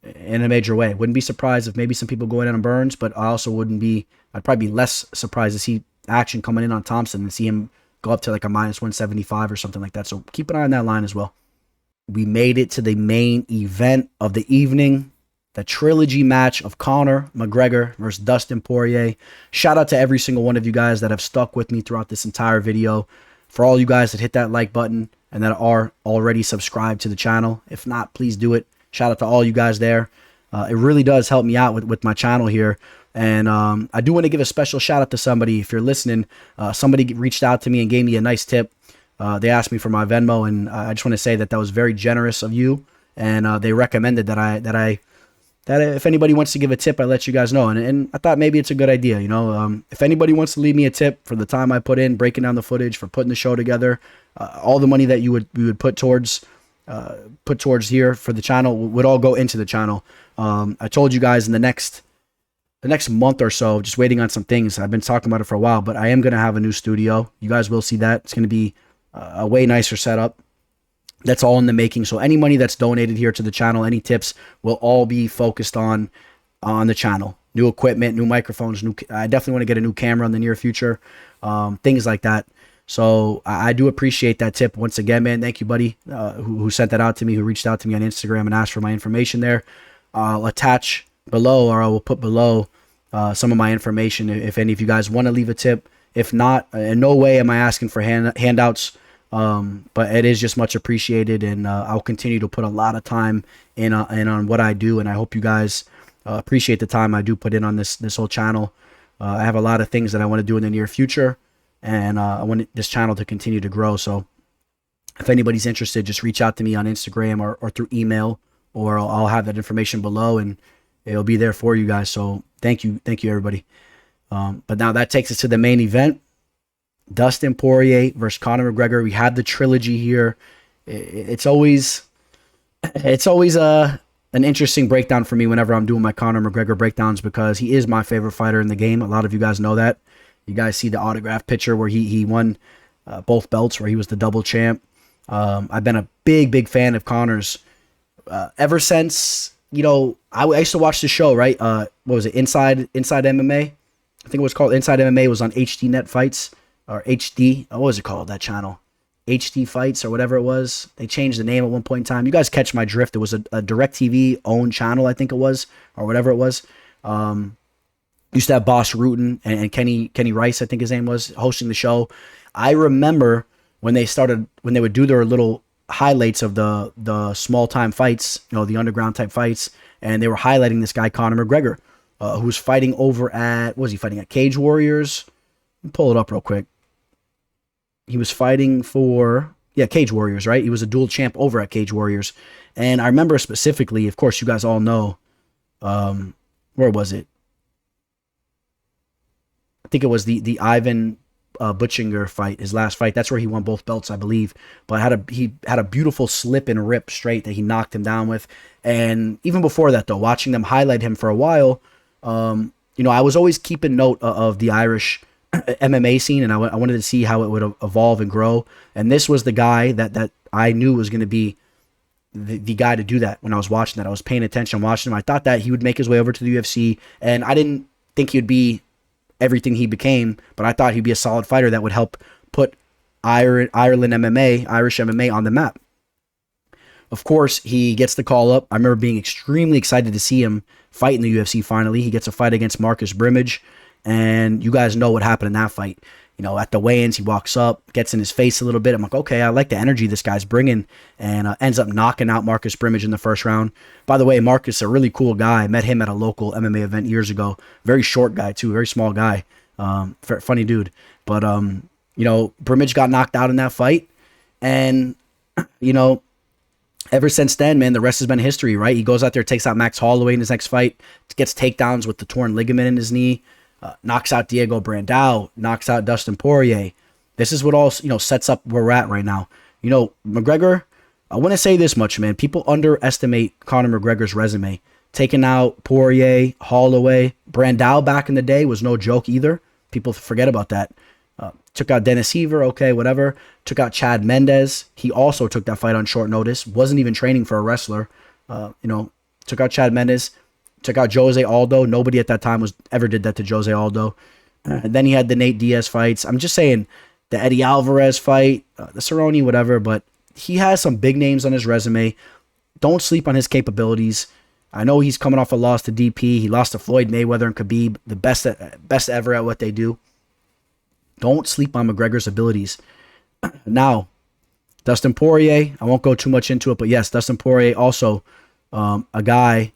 in a major way. Wouldn't be surprised if maybe some people go in on Burns, but I also I'd probably be less surprised to see action coming in on Thompson and see him go up to like a -175 or something like that. So keep an eye on that line as well. We made it to the main event of the evening, the trilogy match of Conor McGregor versus Dustin Poirier. Shout out to every single one of you guys that have stuck with me throughout this entire video. For all you guys that hit that like button and that are already subscribed to the channel. If not, please do it. Shout out to all you guys there. It really does help me out with my channel here. And I do want to give a special shout out to somebody. If you're listening, somebody reached out to me and gave me a nice tip. They asked me for my Venmo, and I just want to say that was very generous of you. And they recommended that if anybody wants to give a tip, I let you guys know. And I thought maybe it's a good idea. If anybody wants to leave me a tip for the time I put in, breaking down the footage, for putting the show together, all the money that we would put towards here for the channel would all go into the channel. I told you guys in the next month or so, just waiting on some things. I've been talking about it for a while, but I am going to have a new studio. You guys will see that. It's going to be a way nicer setup. That's all in the making. So any money that's donated here to the channel, any tips, will all be focused on the channel. new equipment, new microphones. I definitely want to get a new camera in the near future, things like that. So I do appreciate that tip once again, man. Thank you, buddy, who sent that out to me, who reached out to me on Instagram and asked for my information there. I'll attach below, or I will put below some of my information if any of you guys want to leave a tip. If not, in no way am I asking for handouts, but it is just much appreciated, and I'll continue to put a lot of time in on what I do, and I hope you guys appreciate the time I do put in on this whole channel. I have a lot of things that I want to do in the near future, and I want this channel to continue to grow. So if anybody's interested, just reach out to me on Instagram or through email, or I'll have that information below, and it'll be there for you guys. So thank you everybody. But now that takes us to the main event. Dustin Poirier versus Conor McGregor. We have the trilogy here. It's always an interesting breakdown for me whenever I'm doing my Conor McGregor breakdowns, because he is my favorite fighter in the game. A lot of you guys know that. You guys see the autograph picture where he won both belts, where he was the double champ. I've been a big fan of Conor's ever since, you know, I used to watch the show, right? What was it? Inside MMA? I think it was called Inside MMA. It was on HD Net Fights, or HD. What was it called, that channel? HD Fights or whatever it was. They changed the name at one point in time. You guys catch my drift. It was a DirecTV owned channel, I think it was, or whatever it was. Used to have Boss Rutan and Kenny Rice, I think his name was, hosting the show. I remember when they would do their little highlights of the small time fights, you know, the underground type fights, and they were highlighting this guy Conor McGregor, who was fighting over at, what was he fighting at? Cage Warriors. Let me pull it up real quick. He was fighting for, Cage Warriors, right? He was a dual champ over at Cage Warriors. And I remember specifically, of course, you guys all know, where was it? I think it was the Ivan Butchinger fight, his last fight. That's where he won both belts, I believe. But he had a beautiful slip and rip straight that he knocked him down with. And even before that, though, watching them highlight him for a while, you know, I was always keeping note of the Irish MMA scene, and I wanted to see how it would evolve and grow. And this was the guy that I knew was going to be the guy to do that. When I was watching that, I was paying attention, watching him. I thought that he would make his way over to the UFC, and I didn't think he would be everything he became, but I thought he'd be a solid fighter that would help put Irish MMA on the map. Of course, he gets the call up. I remember being extremely excited to see him fight in the UFC finally. He gets a fight against Marcus Brimage, and you guys know what happened in that fight. You know, at the weigh-ins, he walks up, gets in his face a little bit. I'm like, okay, I like the energy this guy's bringing, and ends up knocking out Marcus Brimage in the first round. By the way, Marcus, a really cool guy. I met him at a local MMA event years ago. Very short guy, too. Very small guy. Funny dude. But, you know, Brimage got knocked out in that fight, and, you know, ever since then, man, the rest has been history, right? He goes out there, takes out Max Holloway in his next fight, gets takedowns with the torn ligament in his knee, knocks out Diego Brandao, knocks out Dustin Poirier. This is what all, you know, sets up where we're at right now. You know, McGregor, I want to say this much, man. People underestimate Conor McGregor's resume. Taking out Poirier, Holloway, Brandao back in the day was no joke either. People forget about that. Took out Dennis Heaver, okay, whatever. Took out Chad Mendez. He also took that fight on short notice. Wasn't even training for a wrestler. You know, took out Chad Mendez. Took out Jose Aldo. Nobody at that time ever did that to Jose Aldo. And then he had the Nate Diaz fights. I'm just saying, the Eddie Alvarez fight, the Cerrone, whatever, but he has some big names on his resume. Don't sleep on his capabilities. I know he's coming off a loss to DP. He lost to Floyd Mayweather and Khabib, the best ever at what they do. Don't sleep on McGregor's abilities. Now, Dustin Poirier, I won't go too much into it, but yes, Dustin Poirier also a guy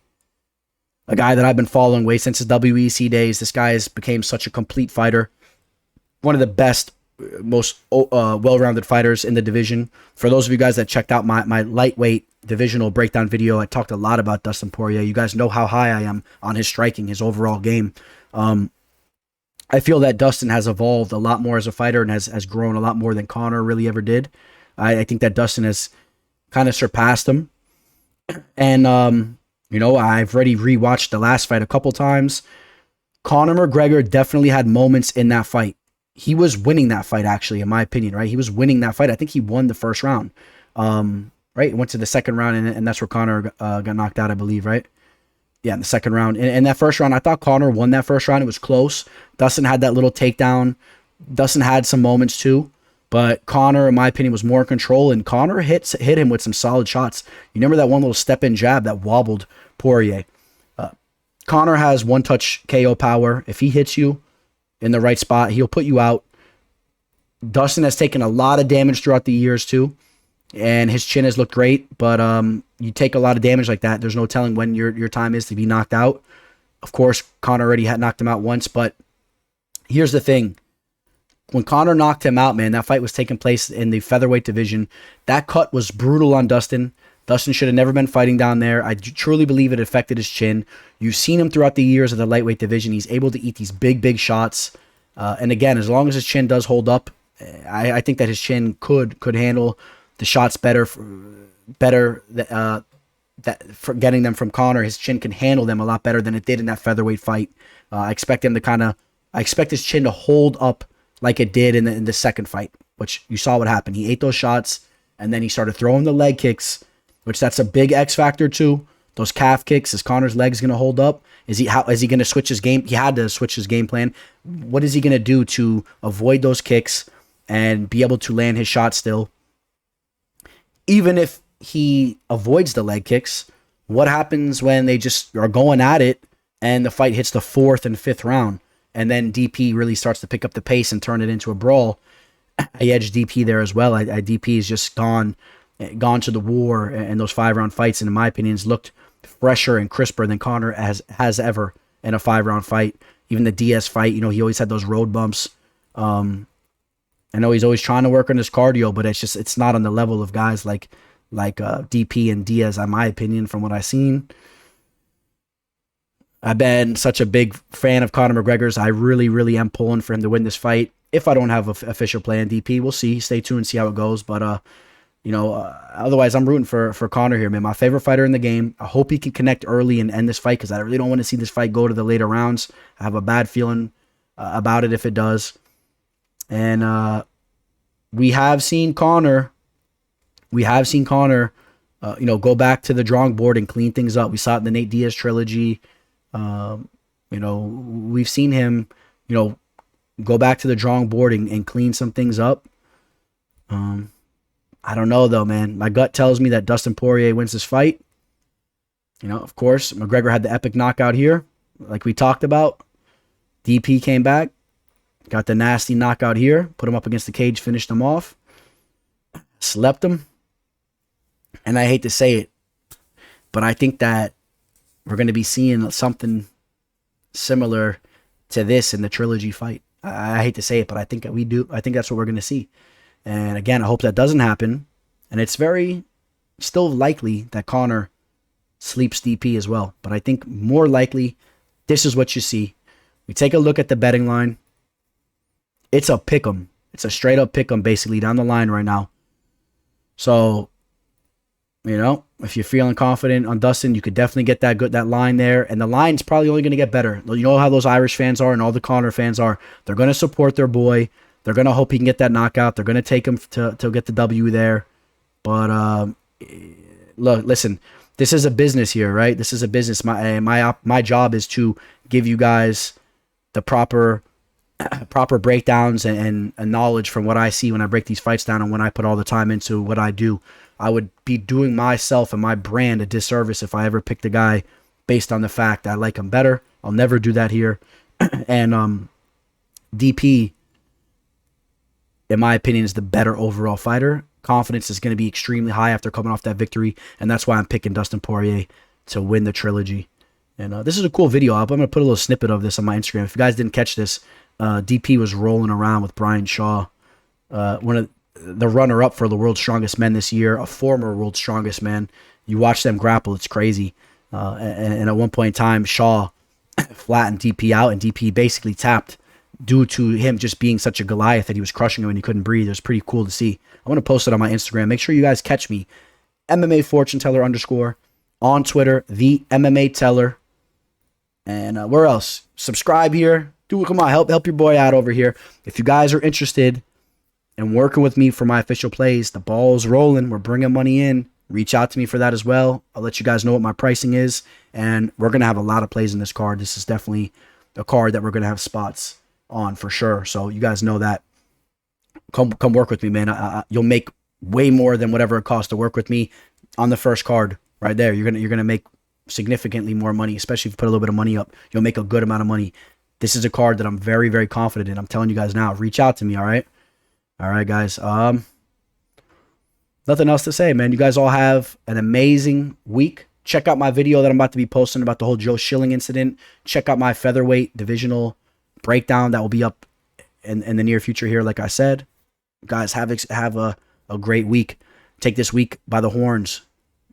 that I've been following way since his WEC days. This guy has became such a complete fighter. One of the best, most well-rounded fighters in the division. For those of you guys that checked out my lightweight divisional breakdown video, I talked a lot about Dustin Poirier. You guys know how high I am on his striking, his overall game. I feel that Dustin has evolved a lot more as a fighter and has grown a lot more than Conor really ever did. I think that Dustin has kind of surpassed him. And, you know, I've already rewatched the last fight a couple times. Conor McGregor definitely had moments in that fight. He was winning that fight, actually, in my opinion, right? He was winning that fight. I think he won the first round, right? Went to the second round, and that's where Conor got knocked out, I believe, right? Yeah, in the second round. In that first round, I thought Conor won that first round. It was close. Dustin had that little takedown. Dustin had some moments too, but Conor, in my opinion, was more in control, and Conor hit him with some solid shots. You remember that one little step-in jab that wobbled Poirier? Conor has one-touch KO power. If he hits you in the right spot, he'll put you out. Dustin has taken a lot of damage throughout the years too, and his chin has looked great, but you take a lot of damage like that, there's no telling when your time is to be knocked out. Of course, Conor already had knocked him out once, but here's the thing. When Conor knocked him out, man, that fight was taking place in the featherweight division. That cut was brutal on Dustin. Dustin should have never been fighting down there. I truly believe it affected his chin. You've seen him throughout the years of the lightweight division. He's able to eat these big shots. And again, as long as his chin does hold up, I think that his chin could handle the shots better for getting them from Conor. His chin can handle them a lot better than it did in that featherweight fight. I expect his chin to hold up like it did in the second fight, which you saw what happened. He ate those shots, and then he started throwing the leg kicks, which that's a big X factor too. Those calf kicks, is Conor's legs going to hold up? Is he going to switch his game? He had to switch his game plan. What is he going to do to avoid those kicks and be able to land his shot still? Even if he avoids the leg kicks, what happens when they just are going at it and the fight hits the 4th and 5th round, and then DP really starts to pick up the pace and turn it into a brawl? I edge DP there as well. DP is just gone to the war, and those 5-round fights, and in my opinion, has looked fresher and crisper than Conor has ever in a 5-round fight. Even the Diaz fight, he always had those road bumps. I know he's always trying to work on his cardio, but it's not on the level of guys like DP and Diaz, in my opinion, from what I've seen. I've been such a big fan of Conor McGregor's. I really am pulling for him to win this fight. If I don't have an official play on DP, we'll see. Stay tuned and see how it goes. But otherwise, I'm rooting for Conor here, man. My favorite fighter in the game. I hope he can connect early and end this fight, because I really don't want to see this fight go to the later rounds. I have a bad feeling about it if it does. And we have seen Conor. Go back to the drawing board and clean things up. We saw it in the Nate Diaz trilogy. We've seen him, go back to the drawing board and clean some things up. I don't know though, man. My gut tells me that Dustin Poirier wins this fight. Of course, McGregor had the epic knockout here, like we talked about. DP came back, got the nasty knockout here, put him up against the cage, finished him off, slept him. And I hate to say it, but I think that we're going to be seeing something similar to this in the trilogy fight. I hate to say it, but I think that we do. I think that's what we're going to see. And again, I hope that doesn't happen. And it's very still likely that Conor sleeps DP as well. But I think more likely, this is what you see. We take a look at the betting line. It's a pick'em. It's a straight up pick'em basically down the line right now. So, if you're feeling confident on Dustin, you could definitely get that line there. And the line's probably only going to get better. You know how those Irish fans are and all the Conor fans are. They're going to support their boy. They're going to hope he can get that knockout. They're going to take him to get the W there. But look, listen, this is a business here, right? This is a business. My job is to give you guys the proper breakdowns and knowledge from what I see when I break these fights down and when I put all the time into what I do. I would be doing myself and my brand a disservice if I ever picked a guy based on the fact that I like him better. I'll never do that here. And DP, in my opinion, is the better overall fighter. Confidence is going to be extremely high after coming off that victory, and that's why I'm picking Dustin Poirier to win the trilogy. And this is a cool video. I'm going to put a little snippet of this on my Instagram. If you guys didn't catch this, DP was rolling around with Brian Shaw, one of the runner-up for the World's Strongest Men this year, a former World's Strongest Man. You watch them grapple, it's crazy. And at one point in time, Shaw flattened DP out, and DP basically tapped due to him just being such a Goliath that he was crushing him and he couldn't breathe. It was pretty cool to see. I'm going to post it on my Instagram. Make sure you guys catch me, MMA Fortune Teller _ on Twitter, the MMA Teller. And where else? Subscribe here. Come on, help your boy out over here. If you guys are interested in working with me for my official plays, the ball's rolling. We're bringing money in. reach out to me for that as well. I'll let you guys know what my pricing is, and we're going to have a lot of plays in this card. This is definitely a card that we're going to have spots on for sure. So you guys know that. Come work with me, man. You'll make way more than whatever it costs to work with me on the first card right there. You're gonna make significantly more money, especially if you put a little bit of money up. You'll make a good amount of money. This is a card that I'm very, very confident in. I'm telling you guys now. Reach out to me, all right? All right, guys. Nothing else to say, man. You guys all have an amazing week. Check out my video that I'm about to be posting about the whole Joe Schilling incident. Check out my featherweight divisional breakdown that will be up in the near future here, like I said. Guys, have a great week. Take this week by the horns.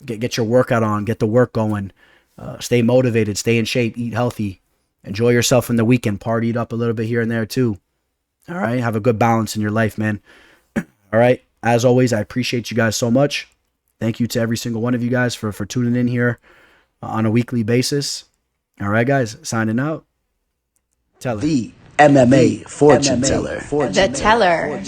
Get your workout on. Get the work going. Stay motivated. Stay in shape. Eat healthy. Enjoy yourself in the weekend. Party it up a little bit here and there too. All right? Have a good balance in your life, man. All right? As always, I appreciate you guys so much. Thank you to every single one of you guys for tuning in here on a weekly basis. All right, guys. Signing out. Tell it. MMA fortune teller. The teller.